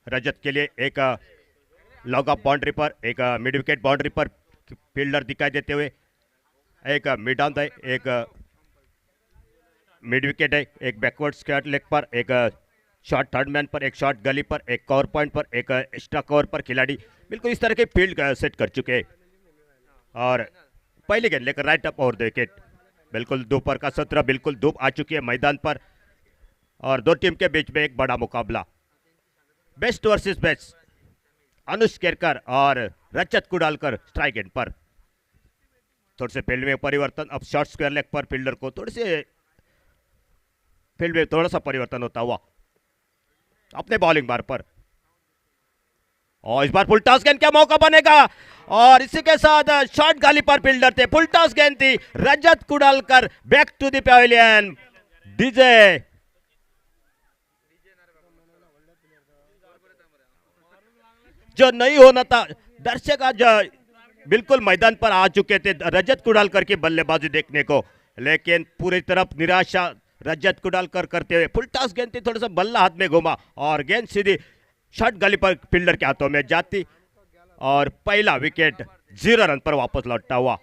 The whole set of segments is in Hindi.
रजत के लिए एक लॉग ऑफ बाउंड्री पर, एक मिड विकेट बाउंड्री पर फील्डर दिखाई देते हुए, एक मिड ऑन है, एक मिड विकेट है, एक बैकवर्ड स्क्वायर लेग पर, एक शॉर्ट थर्ड मैन पर, एक शॉर्ट गली पर, एक कवर पॉइंट पर, एक एक्स्ट्रा कवर पर खिलाड़ी बिल्कुल इस तरह के फील्ड सेट कर चुके हैं। और पहली गेंद लेकर राइट अप और विकेट। बिल्कुल दोपहर का सत्र, बिल्कुल धूप आ चुकी है मैदान पर और दो टीम के बीच में एक बड़ा मुकाबला, best versus best. Anush Kerkar और रजत कुडालकर स्ट्राइक एंड पर। थोड़े से फील्ड में परिवर्तन, अब शॉर्ट स्क्वायर लेग पर फील्डर को थोड़े से फील्ड में थोड़ा सा परिवर्तन होता हुआ अपने बॉलिंग बार पर, और इस बार फुल टॉस गेंद का मौका बनेगा और इसी के साथ शॉर्ट गाली पर फील्डर थे, फुल टॉस गेंद थी, Rajat Kudalkar back to the pavilion. DJ जो नहीं होना था, दर्शक आज बिल्कुल मैदान पर आ चुके थे रजत कुडालकर की बल्लेबाजी देखने को, लेकिन पूरी तरफ निराशा रजत कुडालकर करते हुए। फुल टॉस गेंद थी, थोड़ा सा बल्ला हाथ में घुमा और गेंद सीधी शॉर्ट गली पर फील्डर के हाथों में जाती और पहला विकेट 0 रन पर वापस लौटता हुआ।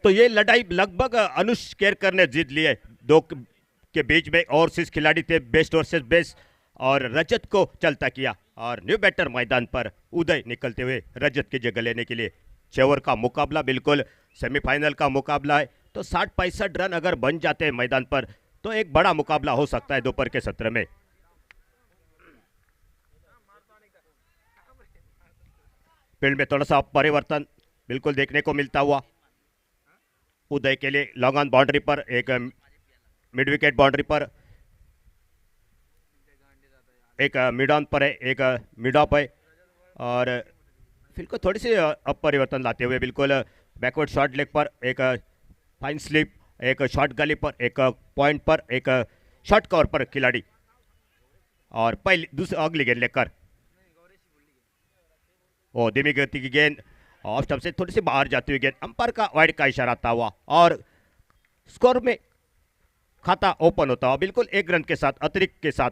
तो ये लड़ाई लगभग अनुष केरकर ने जीत ली है। दो के बीच में और 6 खिलाड़ी थे, बेस्ट वर्सेस बेस्ट, और रजत को चलता किया और न्यू बैटर मैदान पर उदय निकलते हुए रजत की जगह लेने के लिए। 6 ओवर का मुकाबला, बिल्कुल सेमीफाइनल का मुकाबला है, तो 60-65 रन अगर बन जाते हैं मैदान पर तो एक बड़ा मुकाबला हो सकता है दोपहर के सत्र में। फील्ड में थोड़ा सा परिवर्तन बिल्कुल देखने को मिलता हुआ। उदय के लिए लॉन्ग ऑन बाउंड्री पर, एक मिड विकेट बाउंड्री पर, एक मिड ऑन पर है, एक मिड ऑफ है, और फील्ड को थोड़ी सी अप परिवर्तन लाते हुए बिल्कुल बैकवर्ड शॉर्ट लेग पर, एक फाइन स्लिप, एक शॉर्ट गली पर, एक पॉइंट पर, एक शॉर्ट कवर पर खिलाड़ी, और पहली दूसरी अगली गेंद लेकर ओ धीमी गति की गेंद ऑफ स्टंप से थोड़ी सी बाहर जाती हुई गेंद, अंपायर का वाइड का इशारा आता हुआ और स्कोर में खाता ओपन होता हुआ बिल्कुल 1 रन के साथ, अतिरिक्त के साथ।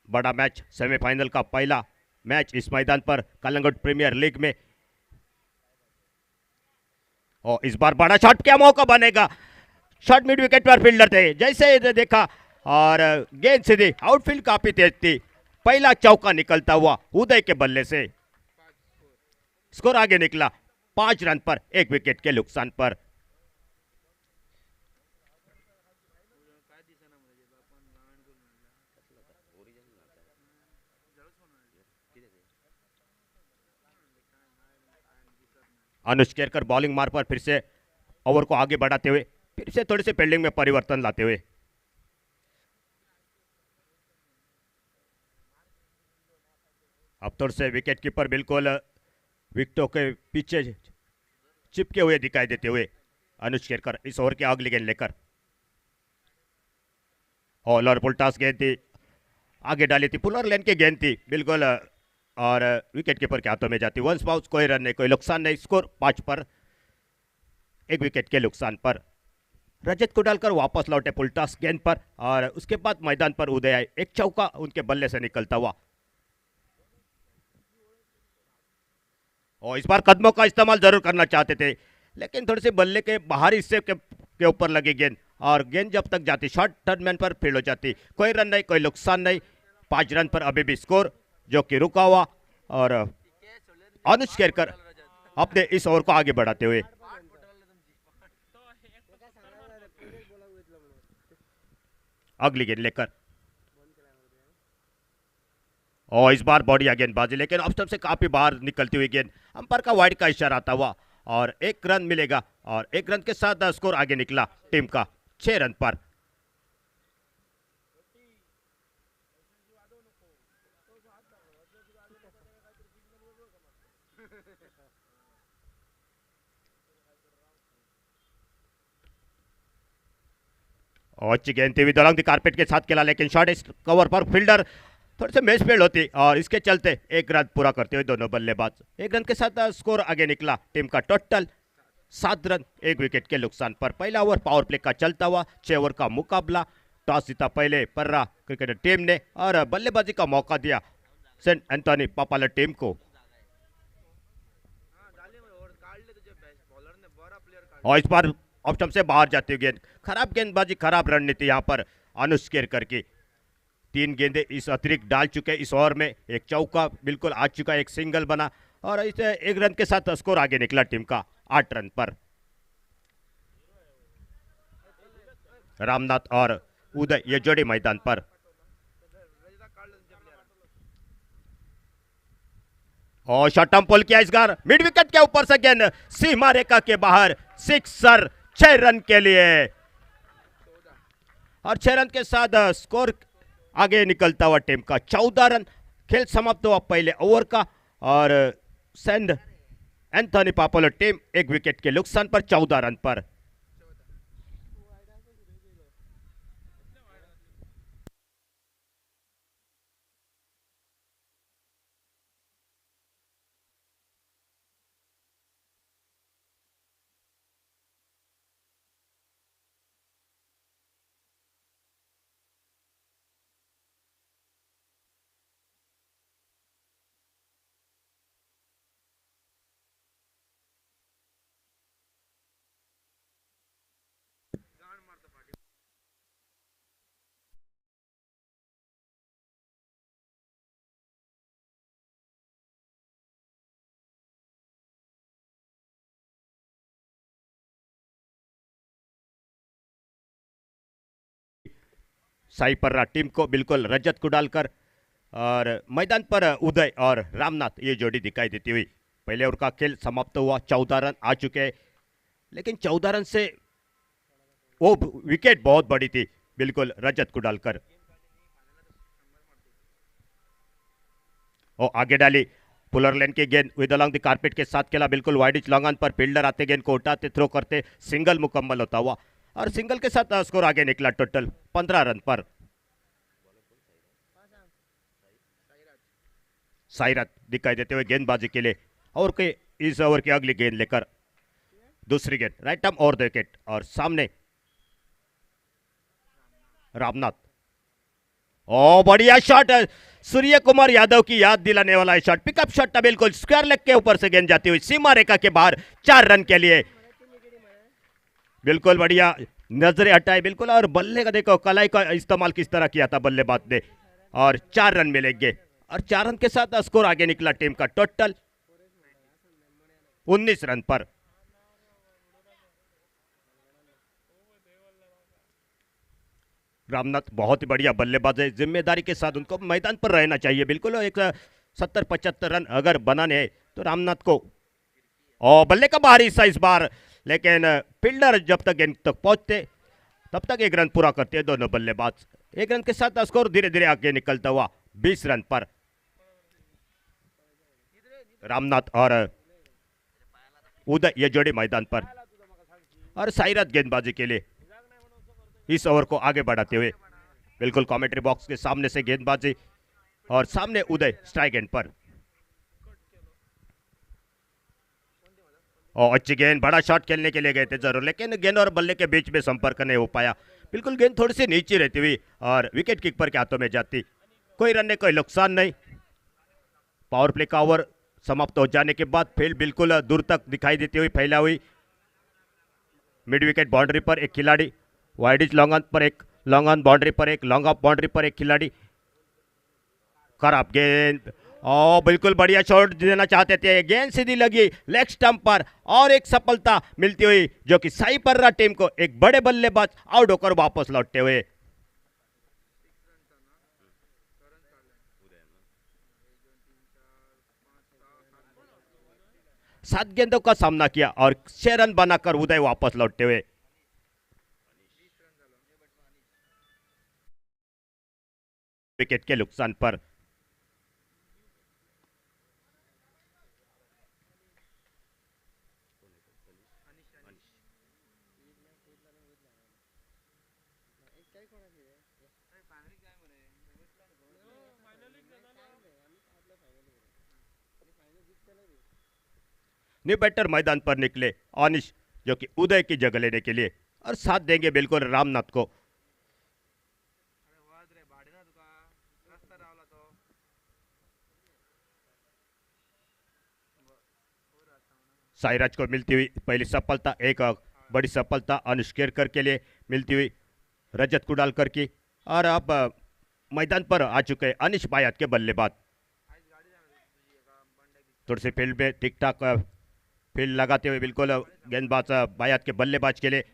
बड़ा मैच, सेमीफाइनल का पहला मैच इस मैदान पर कलिंगुट प्रीमियर लीग में, और इस बार बड़ा शॉट, क्या मौका बनेगा, शॉट मिड विकेट पर फील्डर थे, जैसे देखा और गेंद सीधी आउटफील्ड काफी तेज थी, पहला चौका निकलता हुआ उदय के बल्ले से। स्कोर आगे निकला 5 रन पर 1 विकेट के नुकसान पर। अनुष केरकर बॉलिंग मार पर फिर से ओवर को आगे बढ़ाते हुए, फिर से थोड़ी सी फील्डिंग में परिवर्तन लाते हुए। अब थोड़े से विकेट कीपर बिल्कुल विकेटों के पीछे चिपके हुए दिखाई देते हुए अनुज केरकर इस ओवर के अगली गेंद लेकर, और पुलटास गेंद थी, आगे डाली थी, पुलर लेन की गेंद थी बिल्कुल, और विकेट कीपर के हाथों में जाती, वंस बाउंस, कोई रन नहीं, कोई नुकसान नहीं, स्कोर 5 पर 1 विकेट के नुकसान पर। रजत कुडालकर वापस लौटे पुलटास गेंद पर और उसके बाद मैदान पर उदय आए, एक चौका उनके बल्ले से निकलता हुआ, और इस बार कदमों का इस्तेमाल जरूर करना चाहते थे, लेकिन थोड़ी सी बल्ले के बाहरी हिस्से के ऊपर लगी गेंद और गेंद जब तक जाती शॉर्ट थर्ड मैन पर फील्ड हो जाती, कोई रन नहीं, कोई नुकसान नहीं, 5 रन पर अभी भी स्कोर जो कि रुका हुआ, और अनुज केरकर अपने इस ओवर को आगे बढ़ाते हुए अगली गेंद लेकर, और इस बार बढ़िया गेंदबाजी, लेकिन ऑफ स्टंप से काफी बाहर निकलती हुई गेंद, अंपायर का वाइड का इशारा आता हुआ और 1 रन मिलेगा, और 1 रन के साथ स्कोर आगे निकला टीम का 6 रन पर। और अच्छी गेंद थी विद द कारपेट के साथ खेला, लेकिन शॉर्ट कवर पर फील्डर थोड़े से मैच फील्ड होती और इसके चलते एक रन पूरा करते हुए दोनों बल्लेबाज। एक रन के साथ स्कोर आगे निकला टीम का टोटल 7 रन 1 विकेट के नुकसान पर। पहला ओवर पावर प्ले का चलता हुआ 6 ओवर का मुकाबला। टॉस जीता पहले पर्रा क्रिकेट टीम ने और बल्लेबाजी का मौका दिया सेंट एंथोनी पापाला टीम को। और इस बार ऑप्शन से बाहर जाती हुई गेंद, खराब गेंदबाजी, खराब रणनीति यहाँ पर अनुष केरकर की। 3 गेंदे इस अतिरिक्त डाल चुके इस ओवर में, एक चौका बिल्कुल आ चुका, एक सिंगल बना और इस 1 रन के साथ स्कोर आगे निकला टीम का 8 रन पर। रामनाथ और उदय ये जोड़ी मैदान पर। और शॉर्ट टर्म पुल किया इस बार मिड विकेट के ऊपर से गेंद सीमा रेखा के बाहर, सिक्सर 6 रन के लिए। और 6 रन के साथ स्कोर आगे निकलता हुआ टीम का 14 रन। खेल समाप्त हुआ पहले ओवर का और सेंट एंथोनी पापाला टीम 1 विकेट के नुकसान पर 14 रन पर। साई पर्रा टीम को बिल्कुल रजत को डालकर और मैदान पर उदय और रामनाथ ये जोड़ी दिखाई देती हुई। पहले ओवर का खेल समाप्त हुआ, 14 रन आ चुके हैं, लेकिन 14 रन से वो विकेट बहुत बड़ी थी बिल्कुल रजत को डालकर। और आगे डाली पुलर लेन की गेंद विद अलोंग द कारपेट के साथ खेला, बिल्कुल वाइड इच लॉन्ग ऑन पर फील्डर आते गेंद को उठाते थ्रो करते सिंगल मुकम्मल होता हुआ और सिंगल के साथ स्कोर आगे निकला टोटल 15 रन पर। साइरत दिखाई देते हुए गेंदबाजी के लिए और के इस ओवर की अगली गेंद लेकर दूसरी गेंद राइट आर्म और विकेट और सामने रामनाथ। ओ बढ़िया शॉट, सूर्य कुमार यादव की याद दिलाने वाला शॉट, पिकअप शॉट था बिल्कुल स्क्वायर लेग के ऊपर से गेंद जाती हुई सीमा रेखा के बाहर 4 रन के लिए। बिल्कुल बढ़िया नजरें हटाई बिल्कुल और बल्ले का देखो कलाई का इस्तेमाल किस तरह किया था बल्लेबाज ने और 4 रन मिलेंगे और 4 रन के साथ स्कोर आगे निकला टीम का टोटल 19 रन पर। रामनाथ बहुत ही बढ़िया बल्लेबाज है, जिम्मेदारी के साथ उनको मैदान पर रहना चाहिए बिल्कुल। एक 70-75 रन अगर बनाने हैं तो रामनाथ को और बल्ले का बाहरी हिस्सा इस बार, लेकिन फील्डर जब तक गेंद तक पहुंचते तब तक 1 रन पूरा करते हैं दोनों बल्लेबाज। 1 रन के साथ स्कोर धीरे धीरे आगे निकलता हुआ 20 रन पर। रामनाथ और उदय ये जोड़ी मैदान पर और साइरत गेंदबाजी के लिए इस ओवर को आगे बढ़ाते हुए बिल्कुल कमेंट्री बॉक्स के सामने से गेंदबाजी और सामने उदय स्ट्राइक एंड पर। और अच्छी गेंद, बड़ा शॉट खेलने के लिए गए थे जरूर, लेकिन गेंद और बल्ले के बीच में संपर्क नहीं हो पाया। बिल्कुल गेंद थोड़ी सी नीचे रहती हुई और विकेट कीपर के हाथों में जाती। कोई रन ने कोई नुकसान नहीं। पावर प्ले का ओवर समाप्त हो जाने के बाद फील्ड बिल्कुल दूर तक दिखाई देती हुई फैला हुई। मिड विकेट बाउंड्री पर एक खिलाड़ी, वाइड इज लॉन्ग ऑन पर एक, लॉन्ग ऑन बाउंड्री पर एक, लॉन्ग ऑफ बाउंड्री पर एक खिलाड़ी। खराब गेंद और बिल्कुल बढ़िया शॉट देना चाहते थे, गेंद सीधी लगी लेग स्टंप पर और एक सफलता मिलती हुई जो कि साई पर्रा टीम को एक बड़े बल्लेबाज आउट होकर वापस लौटते हुए। सात गेंदों का सामना किया और 6 रन बनाकर उदय वापस लौटते हुए। विकेट के नुकसान पर न्यू बैटर मैदान पर निकले अनिश, जो कि उदय की जगह लेने के लिए, और साथ देंगे बिल्कुल रामनाथ को। साईराज को मिलती हुई पहली सफलता, एक बड़ी सफलता अनुष केरकर के लिए मिलती हुई रजत कुडालकर की। और अब मैदान पर आ चुके अनिश बायात के बल्लेबाज। थोड़ी सी फील्ड में ठीक ठाक फील्ड लगाते हुए बिल्कुल गेंदबाज बायात के बल्लेबाज के लिए।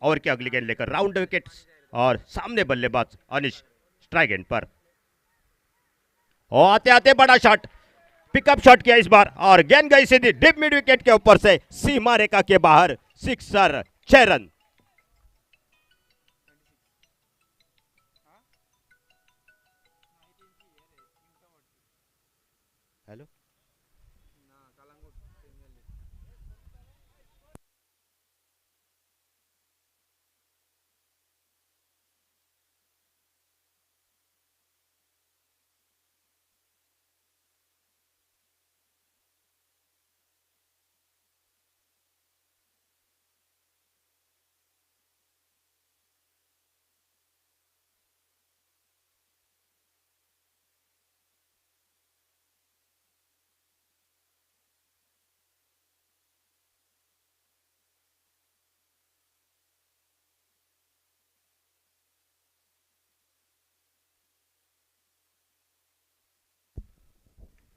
और क्या अगली गेंद लेकर राउंड विकेट, और सामने बल्लेबाज अनिश स्ट्राइक एंड पर। और आते आते बड़ा शॉट, पिकअप शॉट किया इस बार, और गेंद गई सीधी डीप मिड विकेट के ऊपर से सीमा रेखा के बाहर, सिक्सर, 6 रन। हेलो,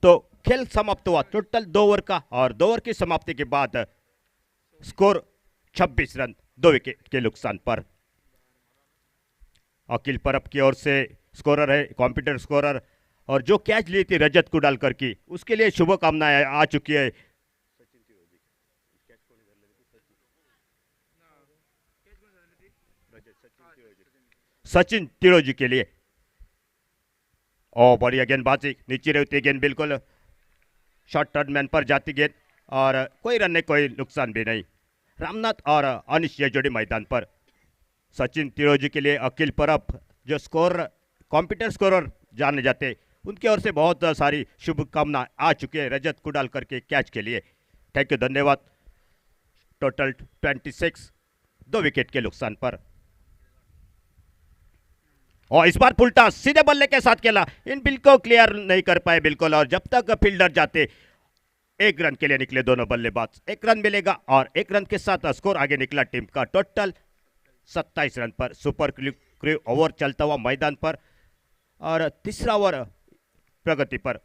तो खेल समाप्त हुआ टोटल 2 ओवर का, और 2 ओवर की समाप्ति के बाद स्कोर 26 रन 2 विकेट के नुकसान पर। अखिल परब की ओर से स्कोरर है, कंप्यूटर स्कोरर, और जो कैच ली थी रजत कुडालकर की, उसके लिए शुभकामनाएं आ चुकी है सचिन तिरोजी के लिए। और बढ़िया गेंदबाजी, नीचे रहती गेंद बिल्कुल शॉर्ट टर्न मैन पर जाती गेंद, और कोई रन नहीं, कोई नुकसान भी नहीं। रामनाथ और अनिश ये जोड़ी मैदान पर। सचिन तिरोजी के लिए अखिल परब, जो स्कोर कंप्यूटर स्कोरर जाने जाते, उनकी ओर से बहुत सारी शुभकामनाएं आ चुकी है रजत कुडालकर के कैच के लिए। थैंक यू, धन्यवाद। टोटल 26, 2 विकेट के नुकसान पर। और इस बार उल्टा सीधे बल्ले के साथ खेला, इन बिल को क्लियर नहीं कर पाए बिल्कुल, और जब तक फील्डर जाते 1 रन के लिए निकले दोनों बल्लेबाज। 1 रन मिलेगा, और 1 रन के साथ स्कोर आगे निकला टीम का टोटल 27 रन पर। सुपर क्रू ओवर चलता हुआ मैदान पर, और तीसरा ओवर प्रगति पर।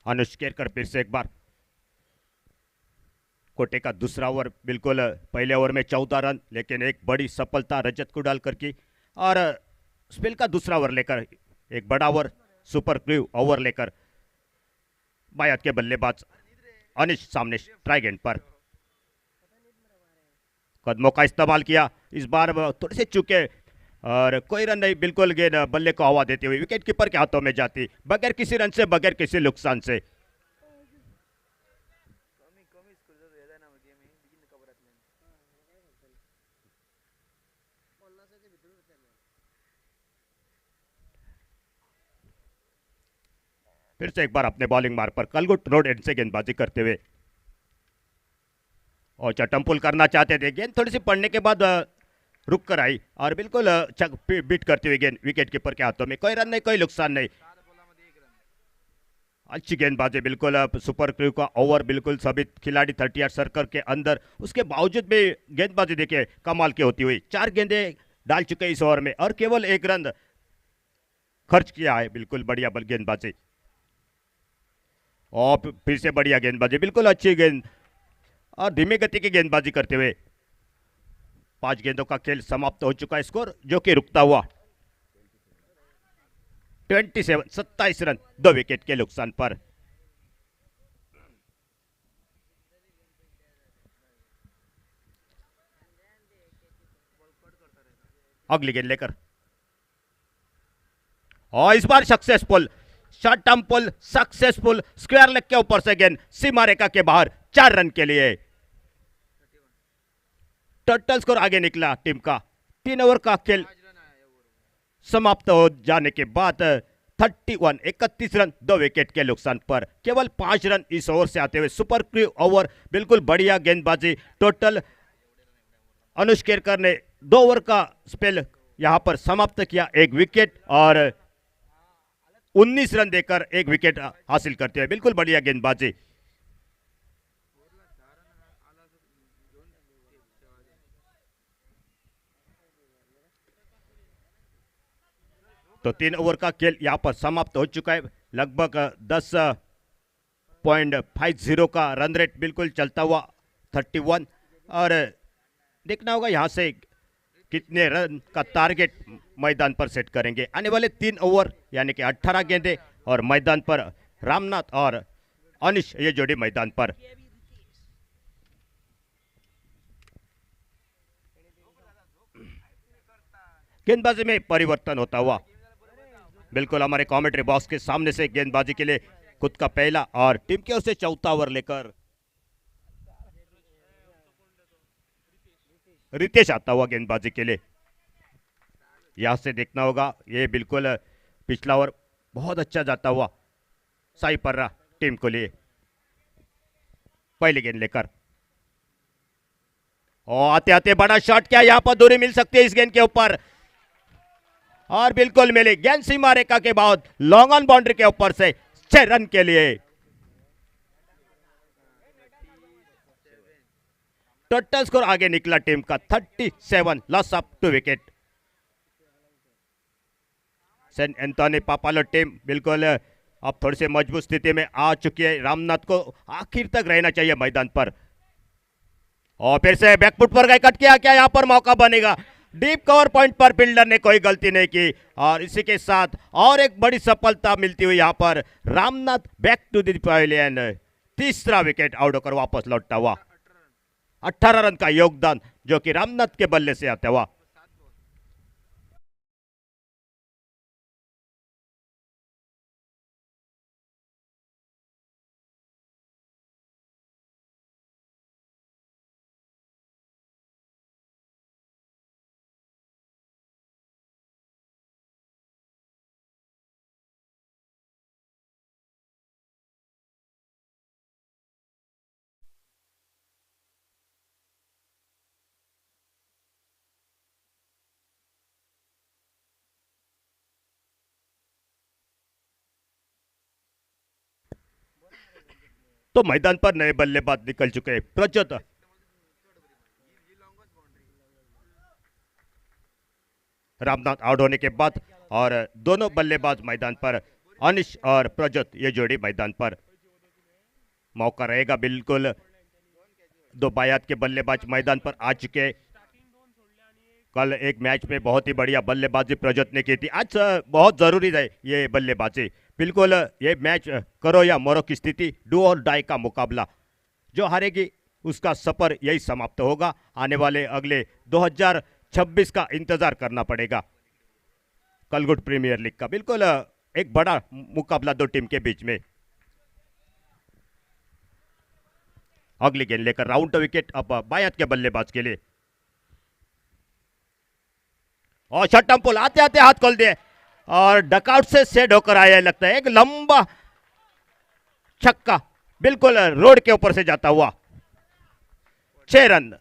अनुष केरकर फिर से एक बार। कोटे का दूसरा ओवर बिल्कुल, पहले ओवर में 14 रन, लेकिन एक बड़ी सफलता रजत कुडालकर की। और स्पेल का दूसरा ओवर लेकर एक बड़ा ओवर, सुपर क्रू ओवर लेकर बायात के बल्लेबाज अनिश सामने स्ट्राइक एंड पर। कदमों का इस्तेमाल किया इस बार, थोड़े से चुके, और कोई रन नहीं, बिल्कुल गेंद बल्ले को हवा देती हुई विकेट कीपर के हाथों में जाती, बगैर किसी रन से, बगैर किसी नुकसान से। फिर से एक बार अपने बॉलिंग मार्ग पर कलगुट रोड एंड से गेंदबाजी करते हुए, और चटम पुल करना चाहते थे, गेंद थोड़ी सी पड़ने के बाद रुक कर आई, और बिल्कुल बीट करते हुए गेंद विकेट कीपर के हाथों में। कोई रन नहीं, कोई नुकसान नहीं। अच्छी गेंदबाजी बिल्कुल, सुपर क्रू का ओवर बिल्कुल सभी खिलाड़ी 38 सर्कल के अंदर, उसके बावजूद भी गेंदबाजी देखिए कमाल की होती हुई। 4 गेंदें डाल चुके इस ओवर में, और केवल 1 रन खर्च किया है। बिल्कुल बढ़िया बल गेंदबाजी, और फिर से बढ़िया गेंदबाजी, बिल्कुल अच्छी गेंद, और धीमी गति की गेंदबाजी करते हुए 5 गेंदों का खेल समाप्त हो चुका है। स्कोर जो कि रुकता हुआ 27 रन 2 विकेट के नुकसान पर। अगली गेंद लेकर, और इस बार सक्सेसफुल शॉर्ट टर्म पुल सक्सेसफुल, स्क्वायर लेग के ऊपर से गेंद सीमा रेखा के बाहर 4 रन के लिए। टोटल स्कोर आगे निकला टीम का। 3 ओवर का खेल समाप्त हो जाने के बाद 31 रन 2 विकेट के नुकसान पर केवल 5 रन इस ओवर से आते हुए सुपर क्रू ओवर, बिल्कुल बढ़िया गेंदबाजी। टोटल अनुज केरकर ने 2 ओवर का स्पेल यहां पर समाप्त किया, 1 विकेट और 19 रन देकर 1 विकेट हासिल करते हुए बिल्कुल बढ़िया गेंदबाजी। तो 3 ओवर का खेल यहां पर समाप्त हो चुका है। लगभग 10.50 का रन रेट बिल्कुल चलता हुआ 31, और देखना होगा यहां से कितने रन का टारगेट मैदान पर सेट करेंगे। आने वाले 3 ओवर यानी कि 18 गेंदें और मैदान पर रामनाथ और अनिश ये जोड़ी मैदान पर। गेंदबाजी में परिवर्तन होता हुआ बिल्कुल हमारे कमेंट्री बॉक्स के सामने से गेंदबाजी के लिए खुद का पहला और टीम की ओर से चौथा ओवर लेकर रितेश आता हुआ गेंदबाजी के लिए। यहां से देखना होगा, ये बिल्कुल पिछला ओवर बहुत अच्छा जाता हुआ साई पर्रा टीम को लिए पहली गेंद लेकर। और आते आते बड़ा शॉट, क्या यहां पर दूरी मिल सकती है इस गेंद के ऊपर, और बिल्कुल मिली गेंद सीमा रेखा के बाद लॉन्ग ऑन बाउंड्री के ऊपर से 6 रन के लिए। टोटल स्कोर आगे निकला टीम का 37, loss of 2 wicket. Saint Anthony Papalo team बिल्कुल अब थोड़ी सी मजबूत स्थिति में आ चुकी है। रामनाथ को आखिर तक रहना चाहिए मैदान पर। और फिर से बैकफुट पर गए, कट किया, क्या यहां पर मौका बनेगा? डीप कवर पॉइंट पर फील्डर ने कोई गलती नहीं की, और इसी के साथ और एक बड़ी सफलता मिलती हुई यहां पर Ramnath back to the pavilion. तीसरा विकेट आउट होकर वापस लौटता हुआ 18 रन का योगदान जो कि रामनाथ के बल्ले से आता हुआ। तो मैदान पर नए बल्लेबाज निकल चुके हैं। प्रज्योत रामनाथ आउट होने के बाद और दोनों बल्लेबाज मैदान पर, अनिश और प्रज्योत ये जोड़ी मैदान पर। मौका रहेगा बिल्कुल, 2 बायात के बल्लेबाज मैदान पर आ चुके हैं। कल एक मैच में बहुत ही बढ़िया बल्लेबाजी प्रज्योत ने की थी। आज बहुत जरूरी है ये बल्लेबाजी। बिल्कुल ये मैच करो या मरो की स्थिति, डू और डाई का मुकाबला। जो हारेगी उसका सफर यही समाप्त होगा। आने वाले अगले 2026 का इंतजार करना पड़ेगा कलगुट प्रीमियर लीग का। बिल्कुल एक बड़ा मुकाबला 2 टीम के बीच में। अगली गेंद लेकर राउंड विकेट अब बायात के बल्लेबाज के लिए। और शॉर्ट पुल आते आते हाथ खोल दिए और डकआउट से सेट होकर आया, लगता है एक लंबा छक्का बिल्कुल रोड के ऊपर से जाता हुआ। 6 रन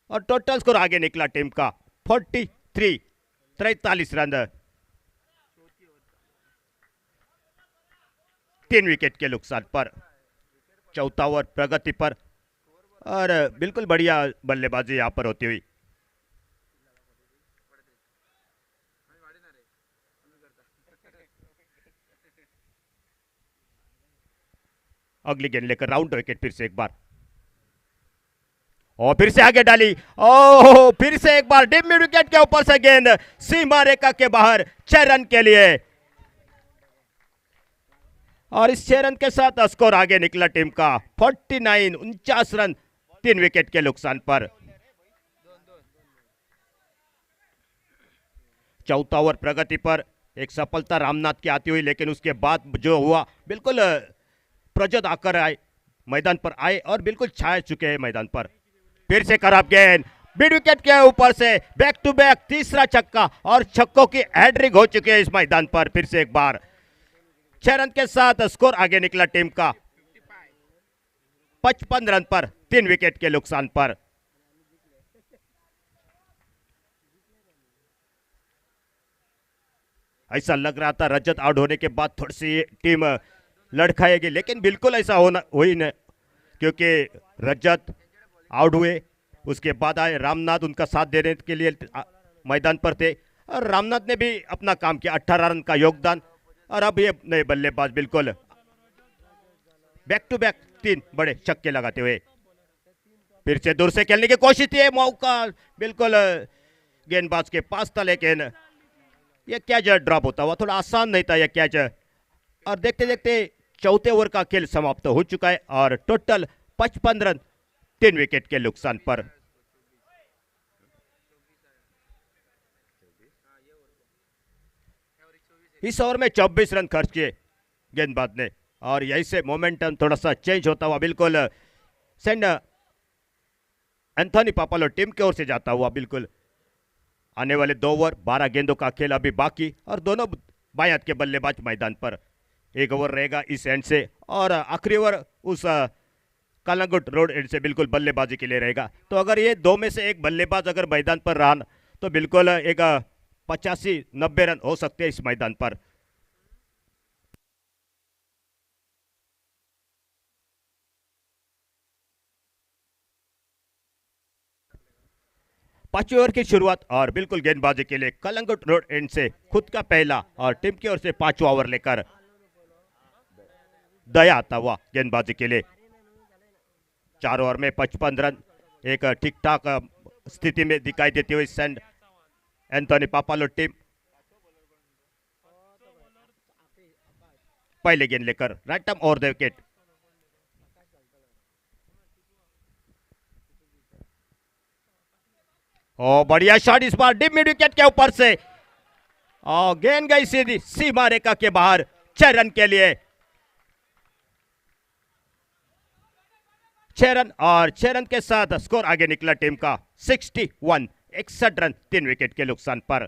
और टोटल स्कोर आगे निकला टीम का 43 रन। 3 विकेट के नुकसान पर। चौथा ओवर प्रगति पर और बिल्कुल बढ़िया बल्लेबाजी यहां पर होती हुई। अगली गेंद लेकर राउंड विकेट फिर से एक बार, और फिर से आगे डाली, ओह फिर से एक बार डीप मिड विकेट के ऊपर से गेंद सीमा रेखा के बाहर 6 रन के लिए। और इस 6 रन के साथ स्कोर आगे निकला टीम का 49 रन 3 विकेट के नुकसान पर। चौथा ओवर प्रगति पर एक सफलता रामनाथ की आती हुई, लेकिन उसके बाद जो हुआ बिल्कुल प्रजोत आकर आए, मैदान पर आए और बिल्कुल छा चुके हैं मैदान पर। फिर से खराब गेंद, मिड विकेट के ऊपर से बैक टू बैक तीसरा छक्का और छक्कों की हैट्रिक हो चुकी है इस मैदान पर। फिर से एक बार 6 रन के साथ स्कोर आगे निकला टीम का 55 रन पर 3 विकेट के नुकसान पर। ऐसा लग रहा था रजत आउट होने के बाद थोड़ी सी टीम लड़खाएगी, लेकिन बिल्कुल ऐसा होना हुई नहीं, क्योंकि रजत आउट हुए, उसके बाद आए रामनाथ, उनका साथ देने के लिए मैदान पर थे और रामनाथ ने भी अपना काम किया, 18 रन का योगदान। और अब ये नए बल्लेबाज बिल्कुल बैक टू बैक 3 बड़े छक्के लगाते हुए फिर से दूर से खेलने की कोशिश थी, मौका बिल्कुल गेंदबाज के पास था, लेकिन यह कैच ड्रॉप होता हुआ थोड़ा आसान नहीं था यह कैच। और देखते देखते चौथे ओवर का खेल समाप्त हो चुका है और टोटल 55 रन 3 विकेट के नुकसान पर। इस ओवर में 24 रन खर्च किए गेंदबाज ने और यही से मोमेंटम थोड़ा सा चेंज होता हुआ बिल्कुल सेंड एंथोनी पापालो टीम की ओर से जाता हुआ। बिल्कुल आने वाले 2 ओवर 12 गेंदों का खेल अभी बाकी और दोनों बाएं हाथ के बल्लेबाज मैदान पर। 1 ओवर रहेगा इस एंड से और आखिरी ओवर उस कालांगुट रोड एंड से बिल्कुल बल्लेबाजी के लिए रहेगा। तो अगर ये 2 में से एक बल्लेबाज अगर मैदान पर रहा तो बिल्कुल एक 85-90 रन हो सकते हैं इस मैदान पर। पांचवें ओवर की शुरुआत और बिल्कुल गेंदबाजी के लिए कलंगुट रोड एंड से खुद का पहला और टीम की ओर से 5वां ओवर लेकर दया आता हुआ गेंदबाजी के लिए। 4 ओवर में 55 रन एक ठीक ठाक स्थिति में दिखाई देती हुई सेंट एंथोनी पापालो टीम पहले गेंद लेकर right arm over the wicket. Oh बढ़िया शॉट इस बार डीप मिड विकेट के ऊपर से और गेंद गई सीधी सीमा रेखा के बाहर 6 रन के लिए। 6 रन और 6 रन के साथ स्कोर आगे निकला टीम का 61 रन 3 विकेट के नुकसान पर।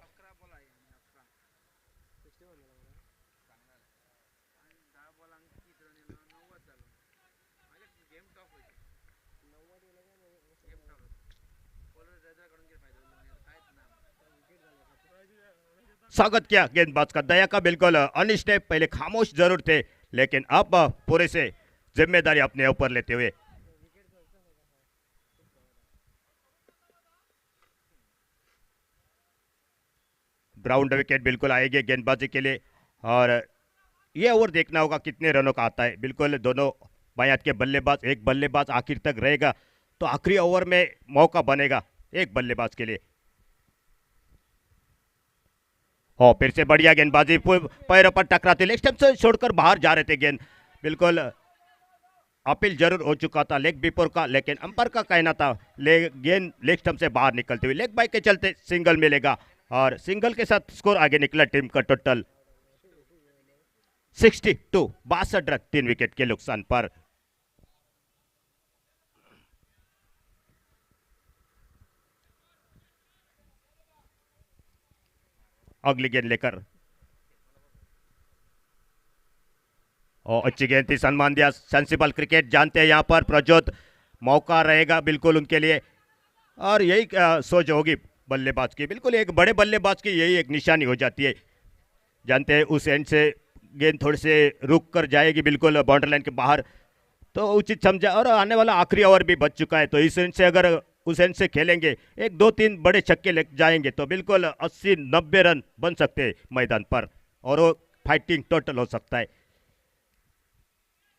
स्वागत किया गेंदबाज का दया का बिल्कुल अनिश ने पहले खामोश जरूर थे, लेकिन अब पूरे से जिम्मेदारी अपने ऊपर लेते हुए ग्राउंड विकेट बिल्कुल आएगी गेंदबाजी के लिए और ये ओवर देखना होगा कितने रनों का आता है। बिल्कुल दोनों बाएं हाथ के बल्लेबाज, एक बल्लेबाज आखिर तक रहेगा तो आखिरी ओवर में मौका बनेगा एक बल्लेबाज के लिए। और फिर से बढ़िया गेंदबाजी, पैरों पर टकराते लेग स्टंप से छोड़कर बाहर जा रहे थे गेंद। बिल्कुल अपील जरूर हो चुका था लेग बिफोर का, लेकिन अंपायर का कहना था गेंद लेग स्टंप से बाहर निकलते हुए लेग बाई के चलते सिंगल मिलेगा और सिंगल के साथ स्कोर आगे निकला टीम का टोटल 62 रन 3 विकेट के नुकसान पर। अगली गेंद लेकर और अच्छी गेंद थी, सम्मान दिया। सेंसिबल क्रिकेट जानते हैं यहाँ पर प्रजोत, मौका रहेगा बिल्कुल उनके लिए और यही सोच होगी बल्लेबाज की। बिल्कुल एक बड़े बल्लेबाज की यही एक निशानी हो जाती है, जानते हैं उस एंड से गेंद थोड़ी से रुक कर जाएगी बिल्कुल बाउंड्री लाइन के बाहर, तो उचित समझा। और आने वाला आखिरी ओवर भी बच चुका है, तो इस एंड से अगर उस एंड से खेलेंगे 1-2-3 बड़े छक्के ले जाएंगे तो बिल्कुल 80-90 रन बन सकते हैं मैदान पर और वो फाइटिंग टोटल हो सकता है।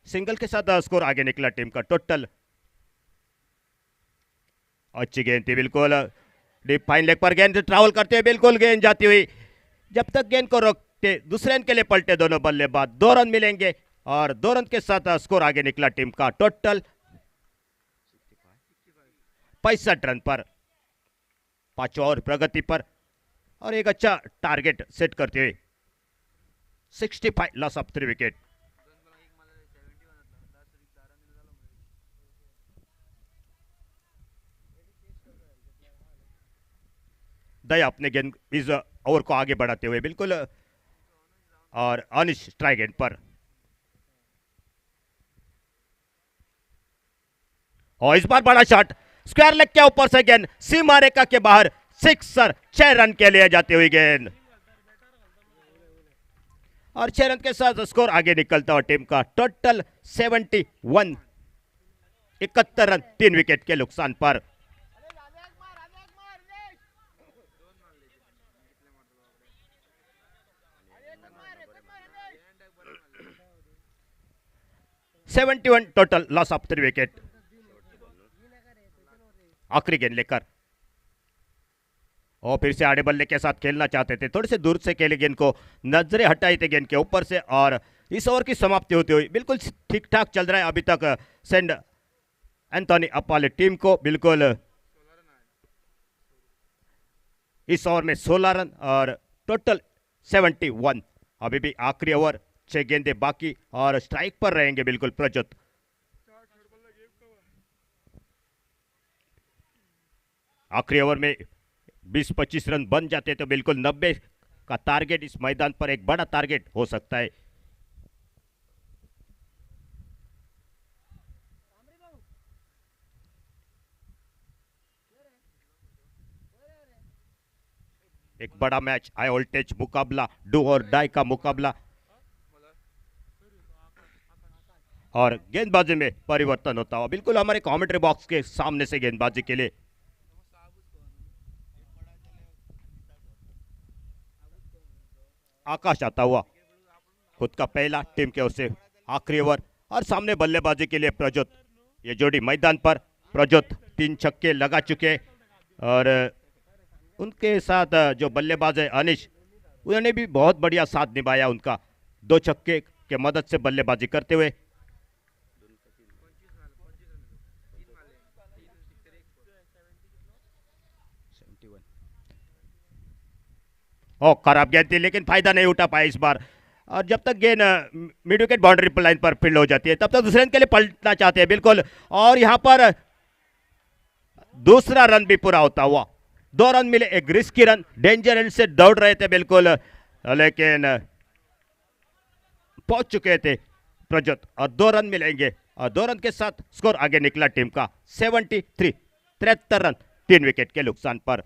सिंगल के साथ स्कोर आगे निकला टीम का टोटल। अच्छी गेंद थी बिल्कुल डीप फाइन लेग पर, गेंद ट्रैवल करते हुए बिल्कुल गेंद जाती हुई, जब तक गेंद को रोकते दूसरे रन के लिए पलटे दोनों बल्लेबाज, 2 रन मिलेंगे और 2 रन के साथ स्कोर आगे निकला टीम का टोटल 65 रन पर। 5 और प्रगति पर और एक अच्छा टारगेट सेट करते हुए 65 लॉस ऑफ 3 विकेट. दया अपने गेंद इस ओवर को आगे बढ़ाते हुए बिल्कुल, और अनिश स्ट्राइक एंड पर. और इस बार बड़ा शॉट स्क्वायर लेग के ऊपर से गेंद सीमा रेखा के बाहर, सिक्सर. 6 रन के लिए जाती हुई गेंद, और 6 रन के साथ स्कोर आगे निकलता हुआ टीम का टोटल 71. 71 रन 3 विकेट के नुकसान पर. Seventy one total loss of 3 wicket. आखिरी गेंद लेकर, और फिर से आड़े बल्ले के साथ खेलना चाहते थे, थोड़े से दूर से खेले गेंद को, नजरें हटाई थी गेंद के ऊपर से, और इस ओवर की समाप्ति होती हुई बिल्कुल ठीक ठाक चल रहा है अभी तक. सेंड एंथोनी अपाले टीम को बिल्कुल इस ओवर में 16 रन और टोटल 71. अभी भी आखिरी ओवर, 6 गेंदे बाकी, और स्ट्राइक पर रहेंगे बिल्कुल प्रज्योत. आखिरी ओवर में 20-25 रन बन जाते तो बिल्कुल 90 का टारगेट इस मैदान पर एक बड़ा टारगेट हो सकता है. एक बड़ा मैच, हाई वोल्टेज मुकाबला, डू और डाई का मुकाबला, और गेंदबाजी में परिवर्तन होता हुआ बिल्कुल हमारे कमेंट्री बॉक्स के सामने से गेंदबाजी के लिए. आकाश आता हुआ, खुद का पहला, टीम के ओर से आखिरी ओवर, और सामने बल्लेबाजी के लिए प्रज्योत. ये जोड़ी मैदान पर, प्रज्योत 3 छक्के लगा चुके, और उनके साथ जो बल्लेबाज है अनिश, उन्होंने भी बहुत बढ़िया साथ निभाया उनका, 2 छक्के के मदद से बल्लेबाजी करते हुए. ओ खराब गेंद थी, लेकिन फायदा नहीं उठा पाया इस बार. और जब तक गेंद मिड विकेट बाउंड्री लाइन पर फील्ड हो जाती है, तब तक दूसरे रन के लिए पलटना चाहते हैं बिल्कुल, और यहां पर दूसरा रन भी पूरा होता हुआ. 2 रन मिले, एक रिस्की रन, डेंजर एंड से दौड़ रहे थे बिल्कुल, लेकिन पहुंच चुके थे प्रज्योत, और 2 रन मिलेंगे, और 2 रन के साथ स्कोर आगे निकला टीम का 73. 73 रन 3 विकेट के नुकसान पर.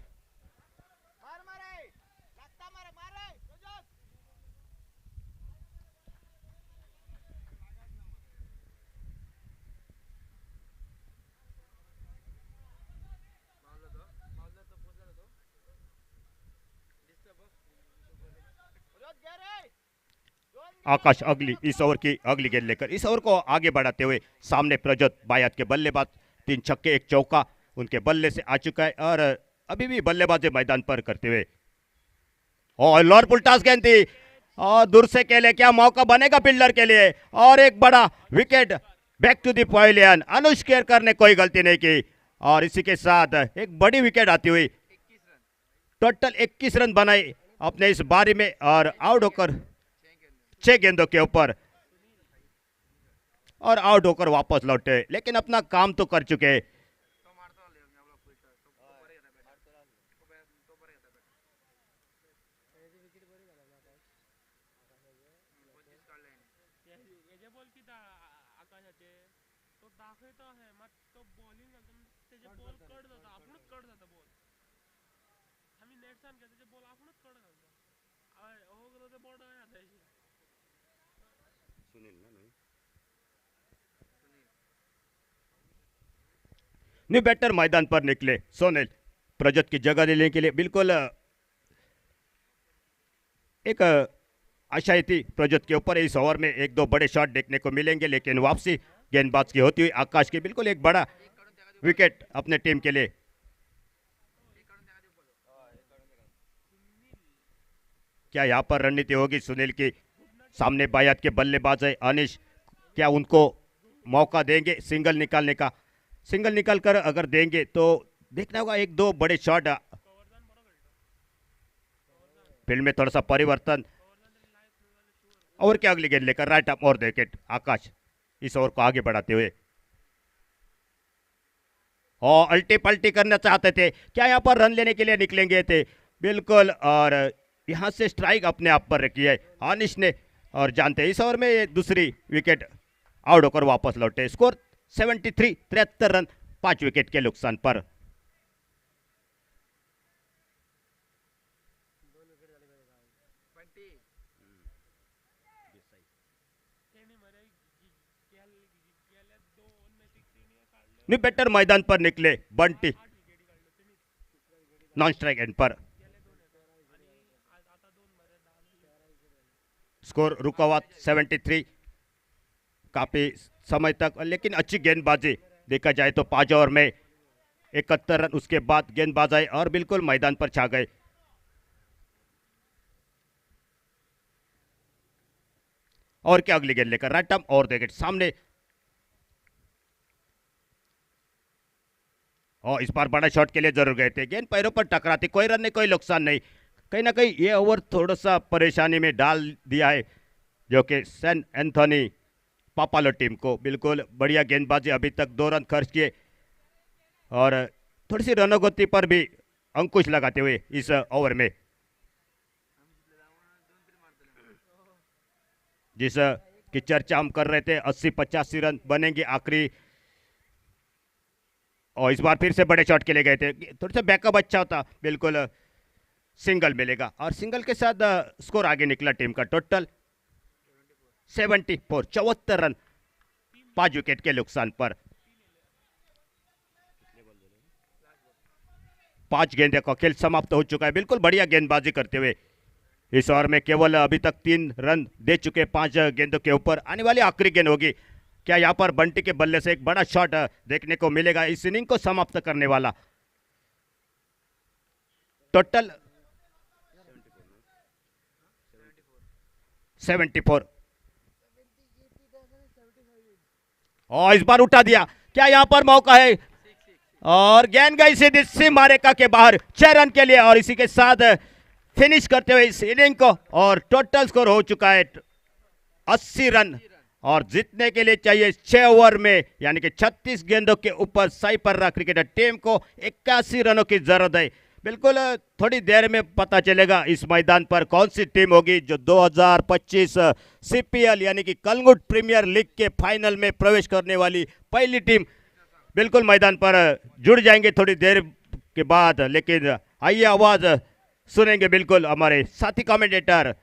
आकाश अगली इस ओवर की अगली गेंद लेकर इस ओवर को आगे बढ़ाते हुए, सामने प्रज्योत बायात के बल्लेबाज, 3 छक्के 1 चौका उनके बल्ले से आ चुका है, और अभी भी बल्लेबाजी मैदान पर करते हुए. और लोअर पुलटास गेंद थी, और दूर से खेले, क्या मौका बनेगा फील्डर के लिए, और एक बड़ा wicket back to the pavilion. Anuj Kerkar ने कोई गलती नहीं की, और इसी के साथ एक बड़ी विकेट आती हुई, टोटल 21 रन बनाए अपने इस बारी में, और आउट होकर 6 गेंदों के ऊपर, और आउट होकर वापस लौटे, लेकिन अपना काम तो कर चुके. न्यू बैटर मैदान पर निकले सोनेल, प्रज्योत की जगह लेने के लिए. बिल्कुल एक आशाएं थी प्रज्योत के ऊपर, इस ओवर में 1-2 बड़े शॉट देखने को मिलेंगे, लेकिन वापसी गेंदबाज की होती हुई आकाश की बिल्कुल एक बड़ा विकेट अपने टीम के लिए. क्या यहाँ पर रणनीति होगी सुनील की, सामने बायात के बल्लेबाज है अनिश, क्या उनको मौका देंगे सिंगल निकालने का? सिंगल निकाल कर अगर देंगे तो देखना होगा 1-2 बड़े शॉट. फील्ड में थोड़ा सा परिवर्तन, ओवर के अगली गेंद लेकर राइट अप और विकेट आकाश इस ओवर को आगे बढ़ाते हुए। और अल्टी पल्टी करना चाहते थे, क्या यहाँ पर रन लेने के लिए निकलेंगे थे, बिल्कुल। और यहाँ से स्ट्राइक अपने आप पर रखी है अनिश ने, और जानते हैं इस ओवर में ये दूसरी विकेट आउट होकर वापस लौटे। स्कोर 73, 73 रन 5 विकेट के नुकसान पर। बेटर मैदान पर निकले बंटी नॉन स्ट्राइक एंड पर। स्कोर रुका हुआ 73, काफी समय तक, लेकिन अच्छी गेंदबाजी देखा जाए तो 5 ओवर में 71 रन उसके बाद गेंदबाज आए और बिल्कुल मैदान पर छा गए। और क्या अगली गेंद लेकर राइट आर्म और विकेट सामने। और इस बार बड़ा शॉट के लिए जरूर गए थे, गेंद पैरों पर टकराती, कोई रन नहीं, कोई नुकसान नहीं। कहीं ना कहीं ये ओवर थोड़ा सा परेशानी में डाल दिया है जो कि सैन एंथोनी पापालो टीम को। बिल्कुल बढ़िया गेंदबाजी, अभी तक 2 रन खर्च किए और थोड़ी सी रनोगति पर भी अंकुश लगाते हुए इस ओवर में, जिस की चर्चा हम कर रहे थे 80-85 रन बनेंगे आखिरी। और इस बार फिर से बड़े शॉट के लिए गए थे, थोड़ा सा बैकअप अच्छा होता, बिल्कुल सिंगल मिलेगा। और सिंगल के साथ स्कोर आगे निकला टीम का। टोटल 74, 74 रन 5 विकेट के नुकसान पर। 5 गेंदों का खेल समाप्त हो चुका है, बिल्कुल बढ़िया गेंदबाजी करते हुए इस ओवर में केवल अभी तक 3 रन दे चुके 5 गेंदों के ऊपर। आने वाली आखिरी गेंद होगी, क्या यहाँ पर बंटी के बल्ले से एक बड़ा शॉट देखने को मिलेगा इस इनिंग को समाप्त करने वाला। टोटल 74 और इस बार उठा दिया, क्या यहाँ पर मौका है, और गेंद गई सीधी सीमा रेखा के बाहर 6 रन के लिए। और इसी के साथ फिनिश करते हुए इस इनिंग को, और टोटल स्कोर हो चुका है 80 रन। और जीतने के लिए चाहिए 6 ओवर में, यानी कि 36 गेंदों के ऊपर सही पर रहा क्रिकेटर टीम को 81 रनों की जरूरत है। बिल्कुल थोड़ी देर में पता चलेगा इस मैदान पर कौन सी टीम होगी जो 2025 सीपीएल यानी कि कलंगुट प्रीमियर लीग के फाइनल में प्रवेश करने वाली पहली टीम। बिल्कुल मैदान पर जुड़ जाएंगे थोड़ी देर के बाद, लेकिन आइए आवाज सुनेंगे बिल्कुल हमारे साथी कमेंटेटर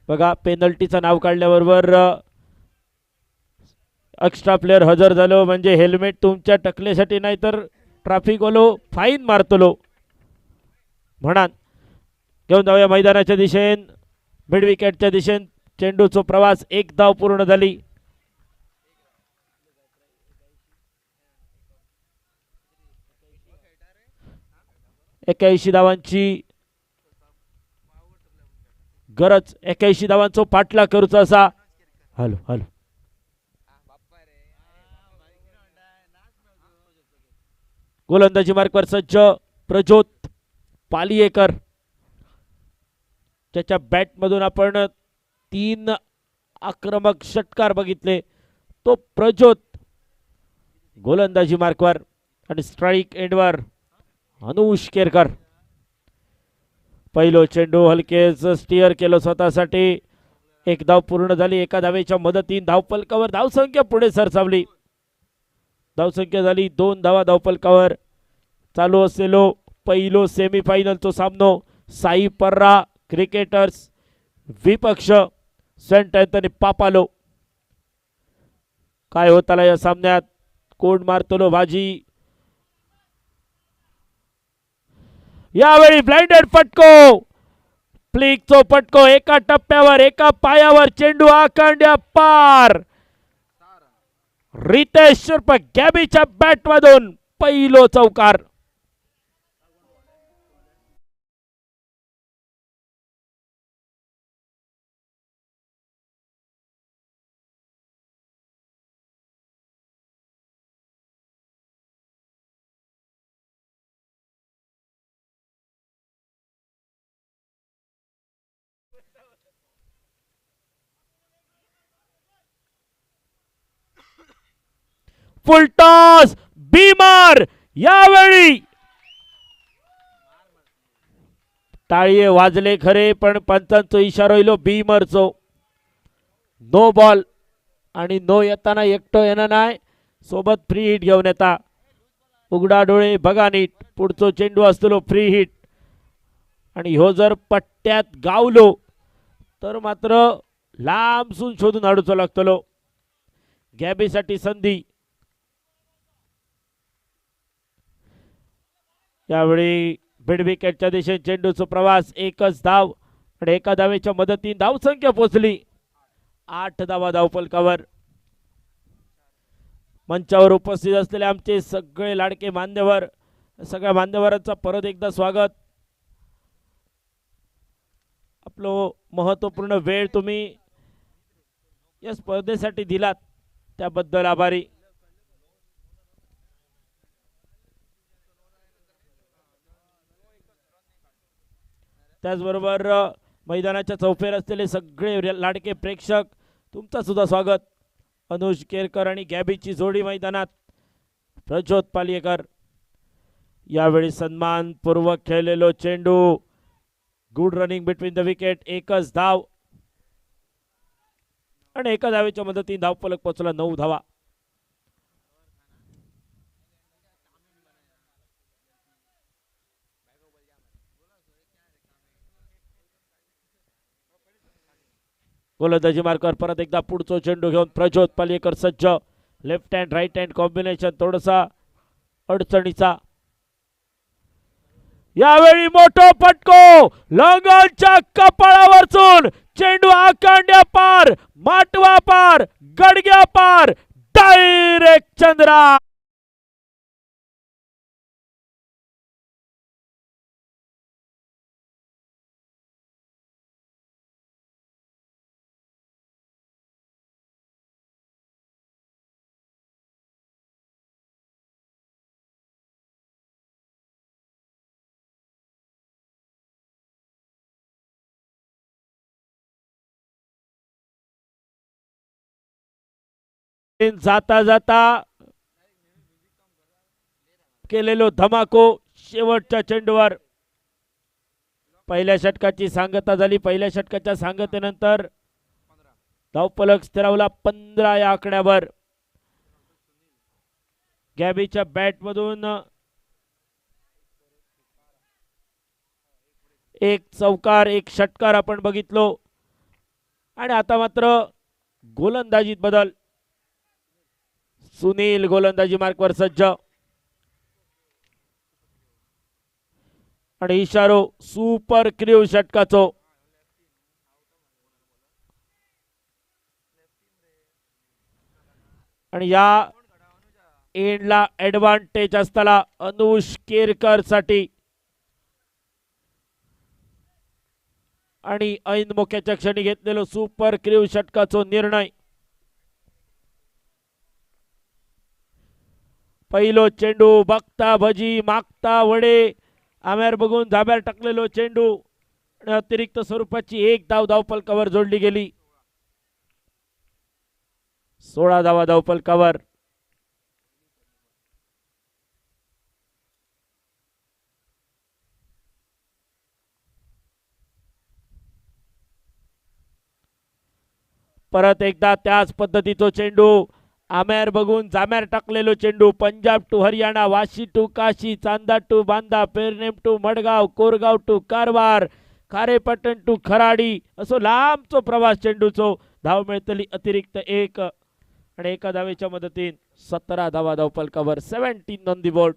बघा पेनल्टीचं नाव काढल्याबरोबर एक्स्ट्रा प्लेयर हजर झालो म्हणजे हेल्मेट तुमच्या टकलेसाठी नाही तर ट्रॅफिक वालो फाईन मारतलो म्हणा. घेऊन जाऊया मैदानाच्या दिशेन मिड विकेटच्या दिशेन. चेंडूचा प्रवास एक धाव पूर्ण झाली. एक्याऐंशी धावांची गरज. 81 धावांचा पाठला करूचा असा. हॅलो हॅलो गोलंदाजी मार्कवर सज्ज प्रज्योत पालियेकर. त्याच्या बॅट मधून आपण 3 आक्रमक षटकार बघितले. तो प्रज्योत गोलंदाजी मार्कवर आणि स्ट्राईक एंडवर अनुष केरकर. पहिलो चेंडू हलकेच स्टिअर केलं स्वतःसाठी. एक धाव पूर्ण झाली. एका धावेच्या मदतीने धावफलकावर धावसंख्या पुढे सरसावली. धावसंख्या झाली 2 धावा धावफलकावर. चालू असलेलो पहिलो सेमीफायनलचा सामनो साई पर्रा क्रिकेटर्स विपक्ष सेंट अँथनी पापालो. काय होताला या सामन्यात. कोण मारतलो बाजी. यावेळी ब्लाइंडेड फटको. फ्लिकचो फटको. एका टप्प्यावर एका पायावर चेंडू आकांड्या पार. रितेश शुर्फ गॅबीच्या बॅट मधून पहिलो चौकार. फुलटॉस बीमार. यावेळी टाळी वाजले खरे पण पंचांचो इशारो इलो बीमरचो. नो बॉल आणि नो येताना एकटो येणार नाही. सोबत फ्री हिट घेऊन येता. उघडा डोळे बघा नीट. पुढचो चेंडू असतो फ्री हिट आणि ह्यो जर पट्ट्यात गावलो तर मात्र लांबसून शोधून हाडूचो लागतलो. गॅबीसाठी संधी. यावेळी मिड विकेटच्या दिशेने चेंडूचा प्रवास. एकच धाव आणि एका धावेच्या मदतीने धावसंख्या पोहोचली 8 धावा धावफलकावर. मंचावर उपस्थित असलेले आमचे सगळे लाडके मान्यवर. सगळ्या मान्यवरांचा परत एकदा स्वागत. आपलं महत्वपूर्ण वेळ तुम्ही या स्पर्धेसाठी दिलात त्याबद्दल आभारी. त्याचबरोबर मैदानाच्या चौफेर असलेले सगळे लाडके प्रेक्षक तुमचं सुद्धा स्वागत. अनुष केरकर आणि गॅबीची जोडी मैदानात. प्रज्योत पालियेकर. यावेळी सन्मानपूर्वक खेळलेलो चेंडू. Good running between the wicket. एकच धाव आणि एका धावेच्या मदतीने धावफलक पोहोचला 9 धावा. गोलंदाजी मार्कर परत एकदा पुढचो चेंडू घेऊन प्रज्योत पालियेकर सज्ज. Left hand right hand combination थोडासा अडचणीचा. यावेळी मोठो फटको. लॉंगॉनच्या कपाळावरचून चेंडू आकांड्या पार. माटवा पार. गडग्या पार. डायरेक्ट चंद्रा. जाता जाता केलेलो धमाको शेवटच्या चेंडूवर. पहिल्या षटकाची सांगता झाली. पहिल्या षटकाच्या सांगतेनंतर धावफलक स्थिरावला 15 या आकड्यावर. गॅबीच्या बॅट मधून एक चौकार एक षटकार आपण बघितलो. आणि आता मात्र गोलंदाजीत बदल. सुनील गोलंदाजी मार्कवर सज्ज आणि इशारो सुपर क्रीव षटकाचो. आणि या एंडला ऍडव्हान्टेज असताना अनुष केरकर साठी आणि ऐन मोक्याच्या क्षणी घेतलेलो सुपर क्रीव षटकाचो निर्णय. पहिलो चेंडू बघता भजी मागता वडे आम्यार बघून धाब्यावर टाकलेलो चेंडू आणि अतिरिक्त स्वरूपाची एक धाव धावफलकावर जोडली गेली. 16 धावा धावफलकावर. परत एकदा त्याच पद्धतीचो चेंडू आमेर बघून जामेर टाकलेलो चेंडू. Punjab to Haryana, Vashi to Kashi, Chanda to Banda, Pernem to Madgaon, Korgaon to Karwar, Kharepatan to Kharadi असो लांबचो प्रवास चेंडूचो. धाव मिळतली अतिरिक्त एक आणि एका धावेच्या मदतीन 17 धावा धावफलकावर. 17 on the board.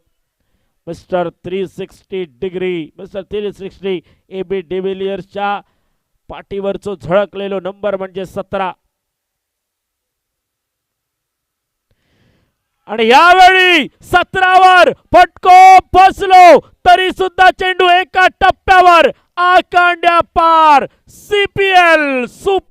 Mister 360 degree, mister 360 AB डिव्हिलियर्सच्या पाठीवरचो झळकलेलो नंबर म्हणजे 17. आणि यावेळी 17 फटको बसलो तरी सुद्धा चेंडू एका टप्प्यावर आकांड्या पार. CPL सुपर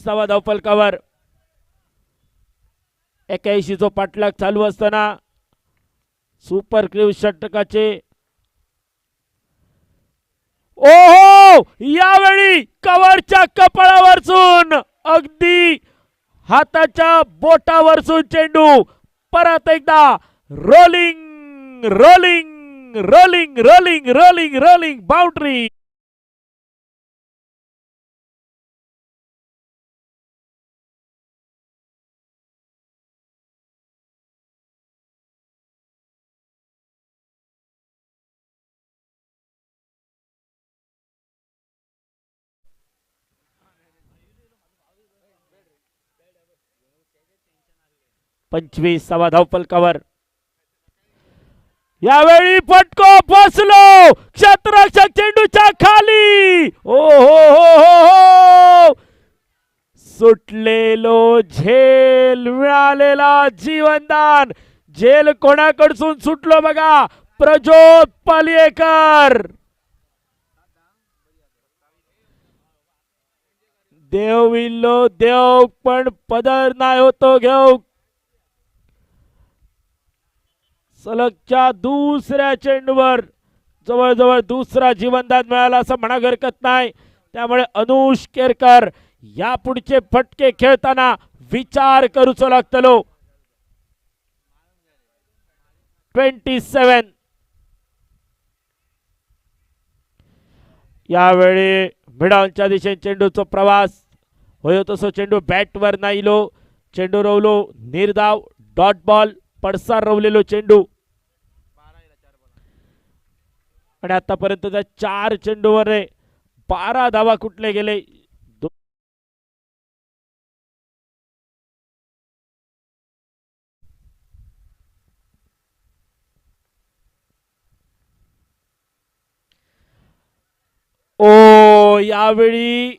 धावा धावफलकावर. 81 जो पाठलाग चालू असताना सुपर क्रीव षटकाचे ओहो यावेळी कव्हरच्या कपाळावरसून अगदी हाताच्या बोटावरसून चेंडू परत एकदा rolling rolling rolling rolling rolling rolling boundary. पंचवीसावा धावफलकावर. यावेळी फटको बसलो क्षेत्ररक्षक चेंडूच्या खाली. ओ हो हो हो हो सुटलेलो झेल मिळालेला जीवनदान. झेल कोणाकडसून सुटलो बघा, प्रज्योत पालियेकर. देव विल्लो देव पण पदर नाही होतो घेऊ. सलगच्या दुसऱ्या चेंडूवर जवळजवळ दुसरा जीवनदान मिळाला असं म्हणा हरकत नाही. त्यामुळे अनुष केरकर या पुढचे फटके खेळताना विचार करूचो लागतलो. 27. यावेळी मिडावच्या दिशेने चेंडूचा प्रवास होयो तसो चेंडू बॅटवर नाहीलो. चेंडू रवलो निर्धाव डॉट बॉल. पडसार रवलेलो चेंडू आणि आतापर्यंतच्या 4 चेंडूवर 12 धावा कुठले गेले. ओ यावेळी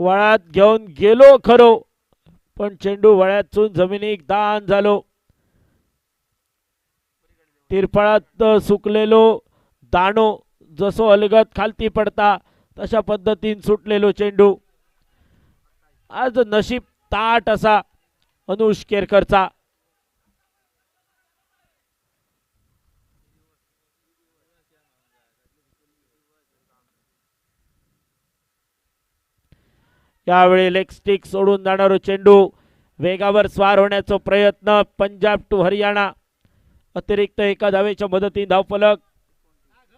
वळात घेऊन गेलो खरो पण चेंडू वळ्यातून जमिनीक दान झालो. तिरफळात सुकलेलो दाणो जसो अलगत खालती पडता तशा पद्धतीन सुटलेलो चेंडू. आज नशीब ताट असा अनुष केरकरचा. यावेळी लेग स्टिक सोडून जाणारो चेंडू वेगावर स्वार होण्याचा प्रयत्न पंजाब टू हरियाणा अतिरिक्त एका धावेच्या मदतीने धावफलक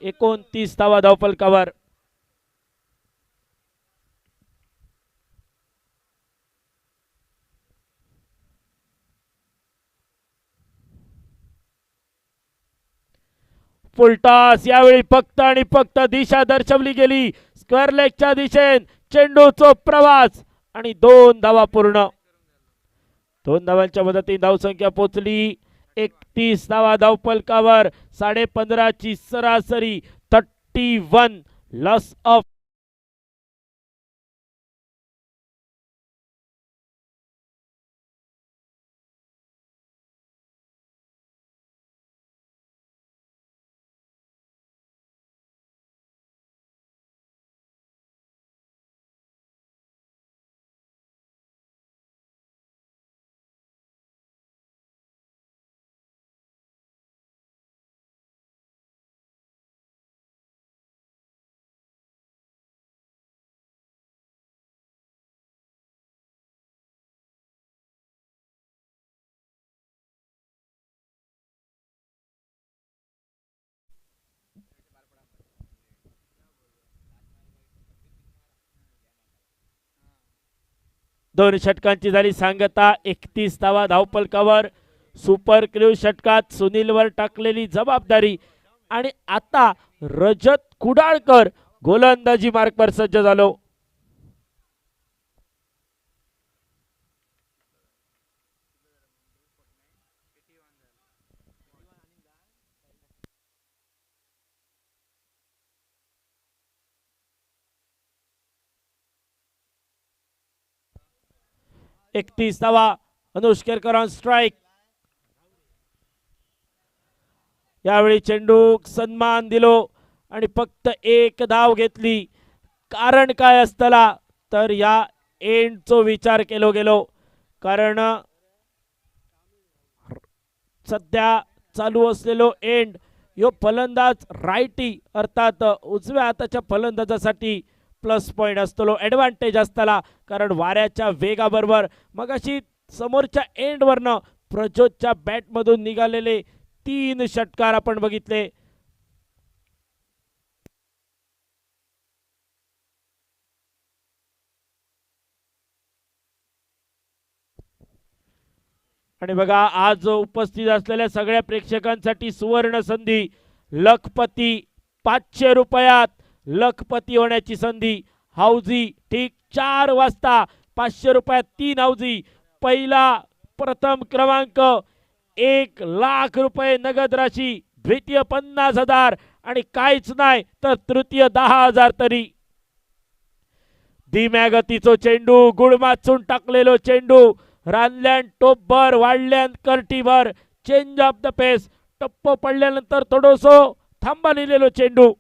29 धावा धावफलकावर. फुलटॉस यावेळी फक्त आणि फक्त दिशा दर्शवली गेली स्क्वेअर लेगच्या दिशेने चेंडूचा प्रवास आणि 2 धावा पूर्ण. 2 धावांच्या मदतीने धावसंख्या पोहोचली 31 धावा धावफलकावर. 15.5 ची सरासरी 31 लॉस ऑफ दोन षटकांची झाली सांगता 31 धावा धावफलकावर. सुपर क्रू षटकात सुनीलवर टाकलेली जबाबदारी आणि आता रजत कुडाळकर गोलंदाजी मार्कवर सज्ज झालो. एकतीस धावा अनुष केरकर ऑन स्ट्राइक. यावेळी चेंडू सन्मान दिलो आणि फक्त एक धाव घेतली. कारण काय असतला तर या एंडचो विचार केलो गेलो. कारण सध्या चालू असलेलो एंड यो फलंदाज रायटी अर्थात उजव्या हाताच्या फलंदाजासाठी प्लस पॉइंट असतो ॲडव्हान्टेज असताना. कारण वाऱ्याच्या वेगाबरोबर मगाशी समोरच्या एंडवरनं प्रज्योतच्या बॅटमधून निघालेले 3 षटकार आपण बघितले. आणि बघा आज उपस्थित असलेल्या सगळ्या प्रेक्षकांसाठी सुवर्ण संधी. लखपती 500 रुपयात लखपती होण्याची संधी. हाऊजी ठीक 4 वाजता 500 रुपयात 3 हाऊजी. पहिला प्रथम क्रमांक 1,00,000 रुपये नगद राशी. द्वितीय 50,000 आणि काहीच नाही तर तृतीय 10,000 तरी. धीम्या गतीचो चेंडू गुळमाचून टाकलेलो चेंडू रानल्यान टोपभर वाढल्यान कर्टीभर. Change of the pace. टप्प पडल्यानंतर थोडोसो थांबा लिहिलेलो चेंडू.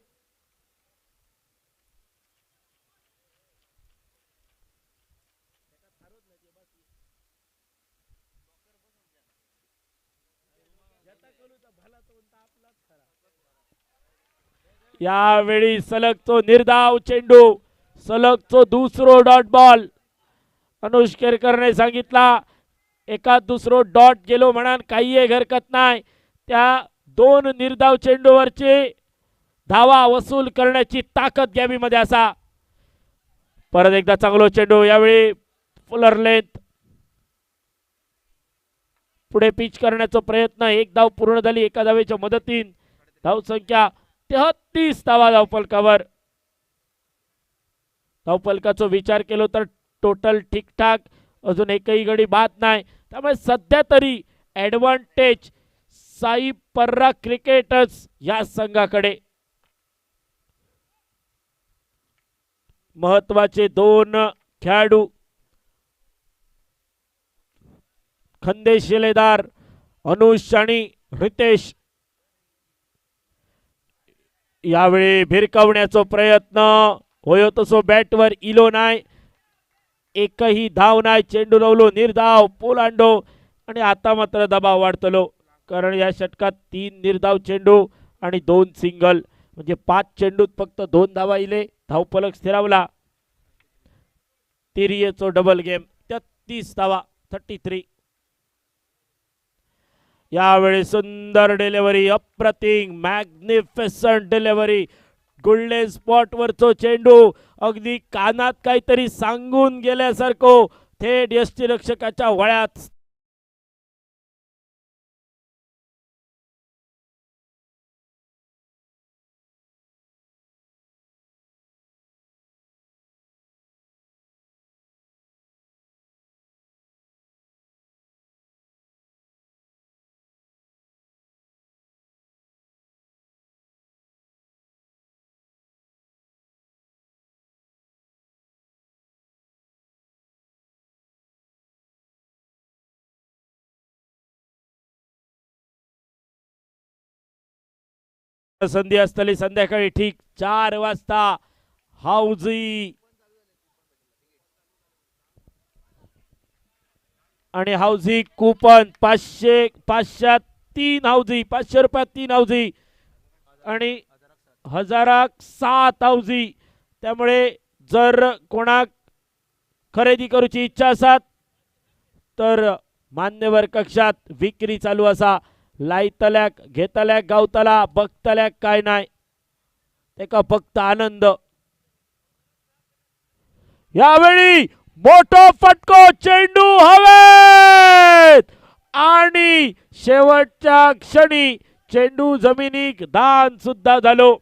यावेळी सलगचो निर्धाव चेंडू. सलगचो दुसरो डॉट बॉल. अनुष केरकरने सांगितला एका दुसरो डॉट गेलो म्हणान काही एक हरकत नाही. त्या 2 निर्धाव चेंडूवरची धावा वसूल करण्याची ताकद गॅबी मध्ये असा. परत एकदा चांगलो चेंडू. यावेळी फुलर लेंथ पुढे पिच करण्याचा प्रयत्न. 1 धाव पूर्ण झाली एका धावेच्या मदतीने. धाव संख्या 33 धावा धावफलकावर. धावफलकाचा विचार केलो तर टोटल ठीकठाक. अजून एकही गडी बाद नाही. त्यामुळे सध्या तरी ॲडव्हान्टेज साई पर्रा क्रिकेटर्स या संघाकडे. महत्वाचे 2 खेळाडू खंदेश शिलेदार अनुष आणि रितेश. यावेळी भिरकावण्याचा प्रयत्न होयो तसो बॅटवर इलो नाही. एकही धाव नाही. चेंडू रवलो निर्धाव पोलांडो आणि आता मात्र दबाव वाढतलो. कारण या षटकात 3 निर्धाव चेंडू आणि 2 सिंगल म्हणजे 5 चेंडूत फक्त 2 धावा इले. धावफलक स्थिरावला. तिरियेचो डबल गेम 33 धावा 33. यावेळी सुंदर डिलिव्हरी, अप्रतिम मॅग्निफिसंट डिलिव्हरी. गोल्डन स्पॉट वरचो चेंडू अगदी कानात काहीतरी सांगून गेल्यासारखं थेट यष्टीरक्षकाच्या वळ्यात. संधी असतली संध्याकाळी ठीक 4 वाजता. हाऊजी आणि हाऊजी कुपन 500 3 हाऊजी, 500 रुपयात 3 हाऊजी आणि 1007 हाऊजी. त्यामुळे जर कोणाक खरेदी करूची इच्छा असत तर मान्यवर कक्षात विक्री चालू असा. लायतल्याक घेतल्याक गावतला, बघतल्याक काय नाही, तेका फक्त आनंद. यावेळी मोठा फटको, चेंडू हवेत आणि शेवटच्या क्षणी चेंडू जमिनीक दान सुद्धा झालो.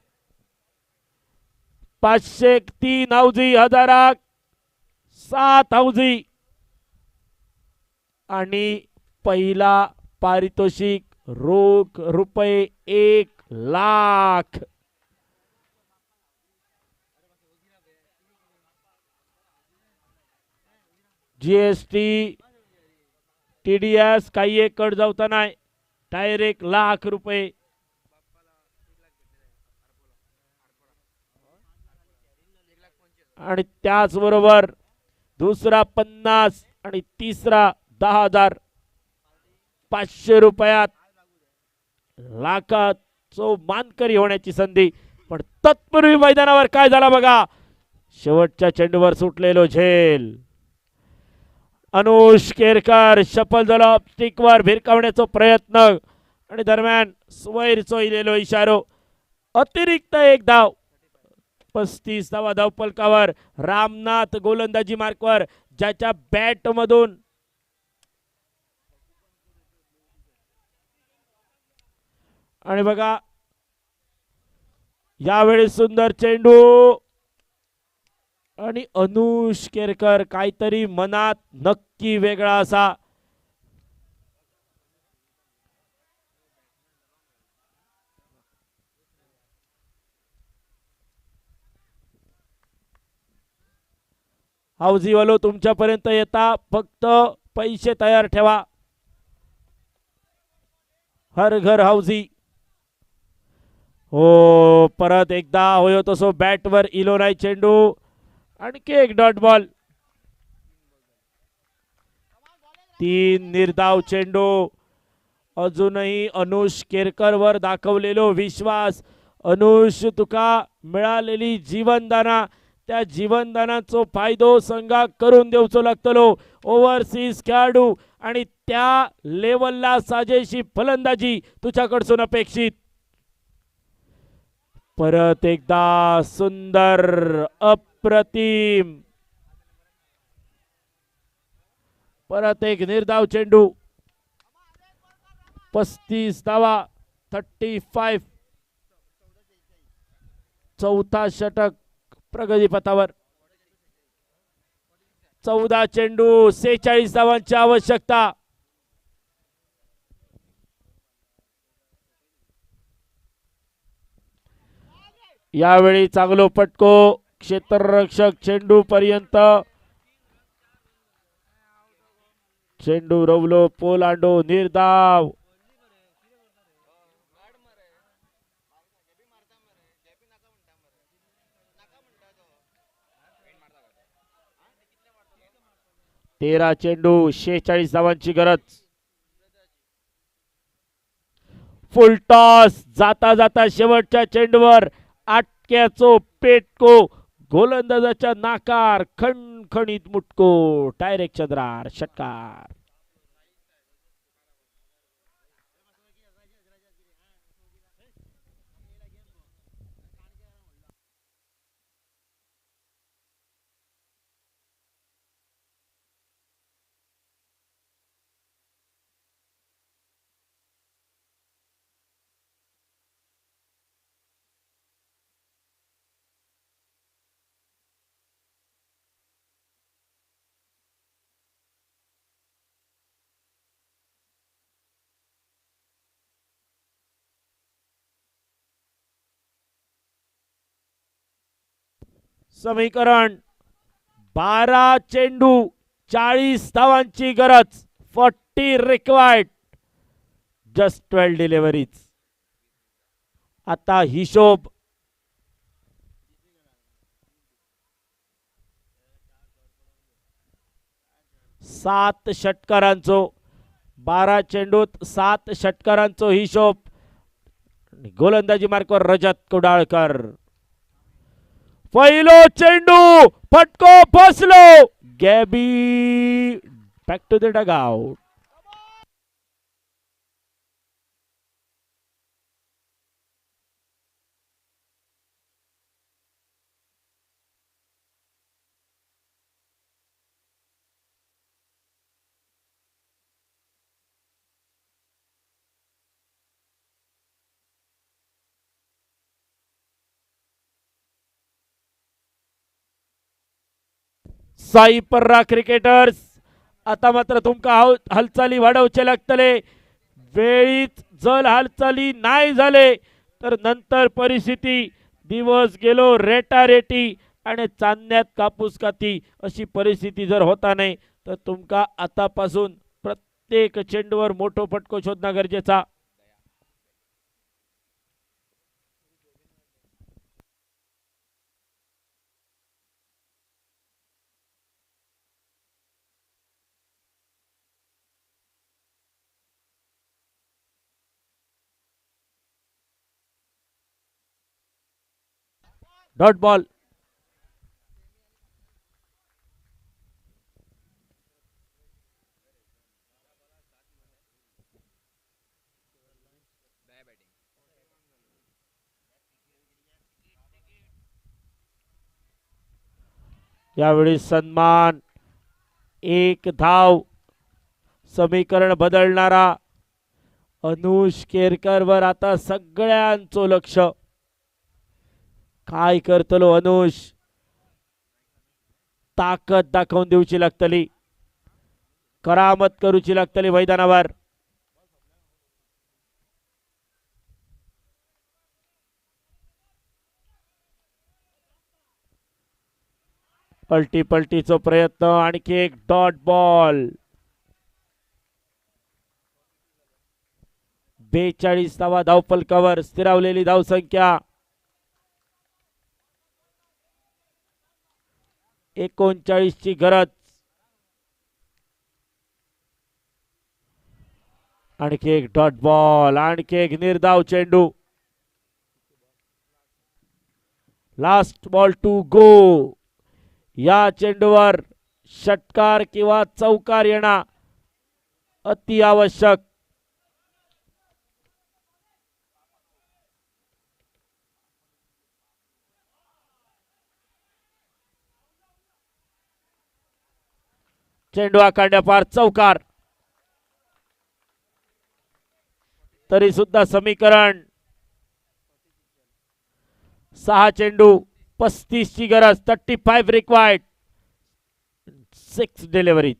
503 हाऊजी, 1007 हाऊजी आणि पहिला पारितोषिक रोख रुपये 1,00,000. जीएसटी TDS काही एक कट जावता नाही, डायरेक्ट ₹1,00,000. आणि त्याचबरोबर दुसरा 50 आणि तिसरा 10,000. 500 रुपयात लाखाचो मानकरी होण्याची संधी. पण तत्पूर्वी मैदानावर काय झाला बघा. शेवटच्या चेंडूवर सुटलेलो झेल. अनुष केरकर शफल झाला, स्टिकवर भिरकावण्याचा प्रयत्न आणि दरम्यान स्वैरचो इलेलो इशारो. अतिरिक्त एक धाव. 35 धावा धावफलकावर. रामनाथ गोलंदाजी मार्कवर, ज्याच्या बॅट मधून आणि बघा यावेळी सुंदर चेंडू आणि अनुष केरकर काहीतरी मनात नक्की वेगळा असा. हाऊजीवालो तुमच्यापर्यंत येता, फक्त पैसे तयार ठेवा. हर घर हाऊजी. हो, परत एकदा होयो तसो बॅटवर इलो नाही चेंडू. आणखी एक डॉट बॉल. 3 निर्धाव चेंडू. अजूनही अनुष केरकर वर दाखवलेलो विश्वास. अनुष, तुका मिळालेली जीवनदाना, त्या जीवनदानाचो फायदो संघाक करून देवचो लागतलो. ओव्हरसीज खेळाडू आणि त्या लेवलला साजेशी फलंदाजी तुझ्याकडसून अपेक्षित. परत एकदा सुंदर, अप्रतिम, परत एक निर्धाव चेंडू. 35 धावा 35. चौथा षटक प्रगतीपथावर. 14 चेंडू 46 धावांची आवश्यकता. यावेळी चांगलो फटको, क्षेत्ररक्षक चेंडू पर्यंत. चेंडू रवलो, पोलांडो, निर्धाव. तेरा चेंडू 46 धावांची गरज. Full toss. जाता जाता शेवटच्या चेंडूवर आटक्याचो पेटको गोलंदाजाच्या नाकार खणखणीत मुटको डायरेक्ट चंद्रार षटकार. समीकरण 12 चेंडू 40 धावांची गरज. 40 रिक्वायर्ड, जस्ट 12 डिलिव्हरीज. आता हिशोब 7 षटकारांचो. 12 चेंडूत 7 षटकारांचो हिशोब. गोलंदाजी मार्कवर रजत कुडाळकर. पहिलो चेंडू फटको बसलो. Gabby back to the dugout. Sai Parra cricketers, आता मात्र तुमका हालचाली वाढवचे लागतले. वेळीच जर हालचाली नाही झाले तर नंतर परिस्थिती दिवस गेलो रेटारेटी आणि चांदण्यात कापूस काती अशी परिस्थिती जर होता नाही तर तुमका आतापासून प्रत्येक चेंडूवर मोठो फटको शोधणं गरजेचा. Dot ball. यावेळी सन्मान, एक धाव. समीकरण बदलणारा अनुष केरकर वर आता सगळ्यांचं लक्ष. काय करतलो अनुष, ताकद दाखवून देऊची लागतली, करामत करूची लागतली मैदानावर. पलटी पलटीचा प्रयत्न, आणखी एक डॉट बॉल. 42 धावा धावफलकावर स्थिरावलेली धावसंख्या. 39 ची गरज. आणखी एक डॉट बॉल, आणखी एक निर्धाव चेंडू. Last ball to go. या चेंडूवर षटकार किंवा चौकार येणं अति आवश्यक. चेंडू आकारण्या पार चौकार. तरी सुद्धा समीकरण 6 चेंडू 35 ची गरज. 35 रिक्वायर्ड, 6 डिलिव्हरीज.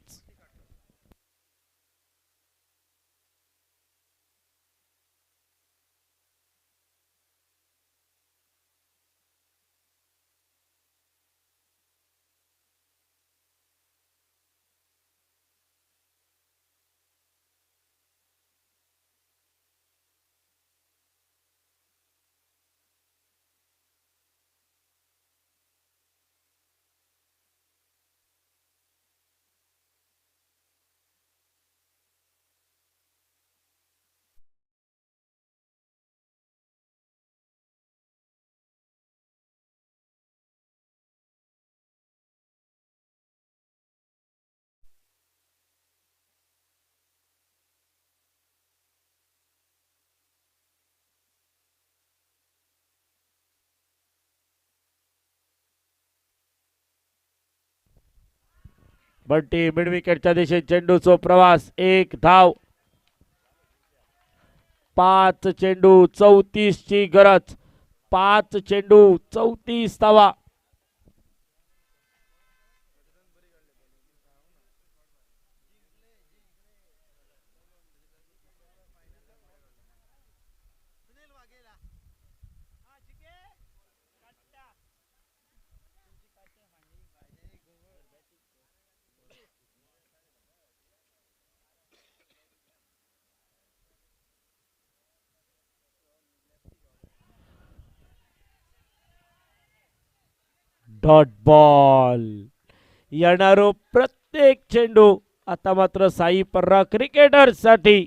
बंटी मिड विकेटच्या दिशेने चेंडूचा प्रवास, एक धाव, 5 चेंडू 34 ची गरज, 5 चेंडू 34 धावा. Dot ball. येणारो प्रत्येक चेंडू आता मात्र साई पर्रा क्रिकेटर्ससाठी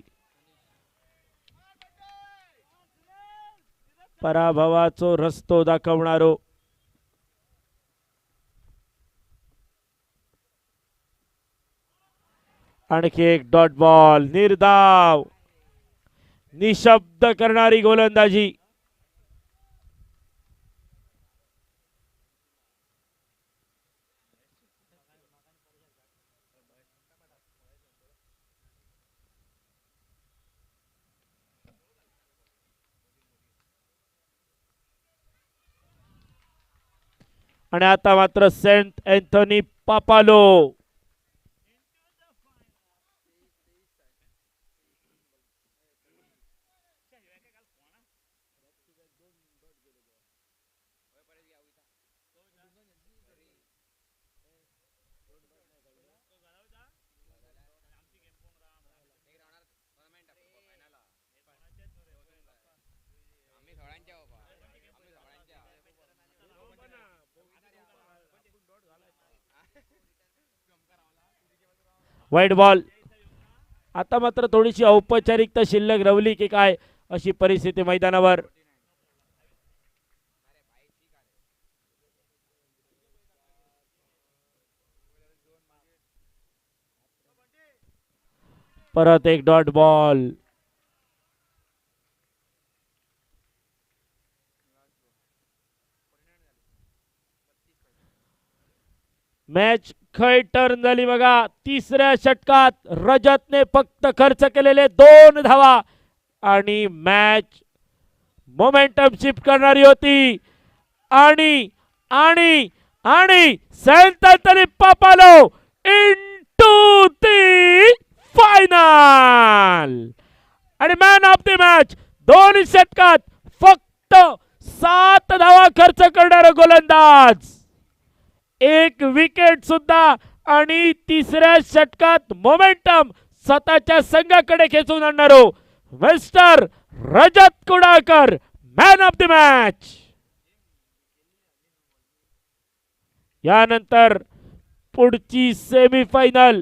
पराभवाचो रस्तो दाखवणारो. आणखी एक डॉट बॉल, निर्धाव, निशब्द करणारी गोलंदाजी. आणि आता मात्र सेंट अँथोनी पापालो वाईट बॉल. आता मात्र थोडीशी औपचारिकता शिल्लक रवली की काय अशी परिस्थिती मैदानावर. परत एक डॉट बॉल. मॅच खय टर्न झाली बघा. तिसऱ्या षटकात रजतने फक्त खर्च केलेले 2 धावा आणि मॅच मोमेंटम शिफ्ट करणारी होती. आणि आणि आणि saint Anthony Papalo into the final. आणि मॅन ऑफ द मॅच, 2 षटकात फक्त 7 धावा खर्च करणारा गोलंदाज, 1 विकेट सुद्धा आणि तिसऱ्या षटकात मोमेंटम स्वतःच्या संघाकडे खेचून आणणारो mister Rajat Kudalkar, man of the match. यानंतर पुढची सेमीफायनल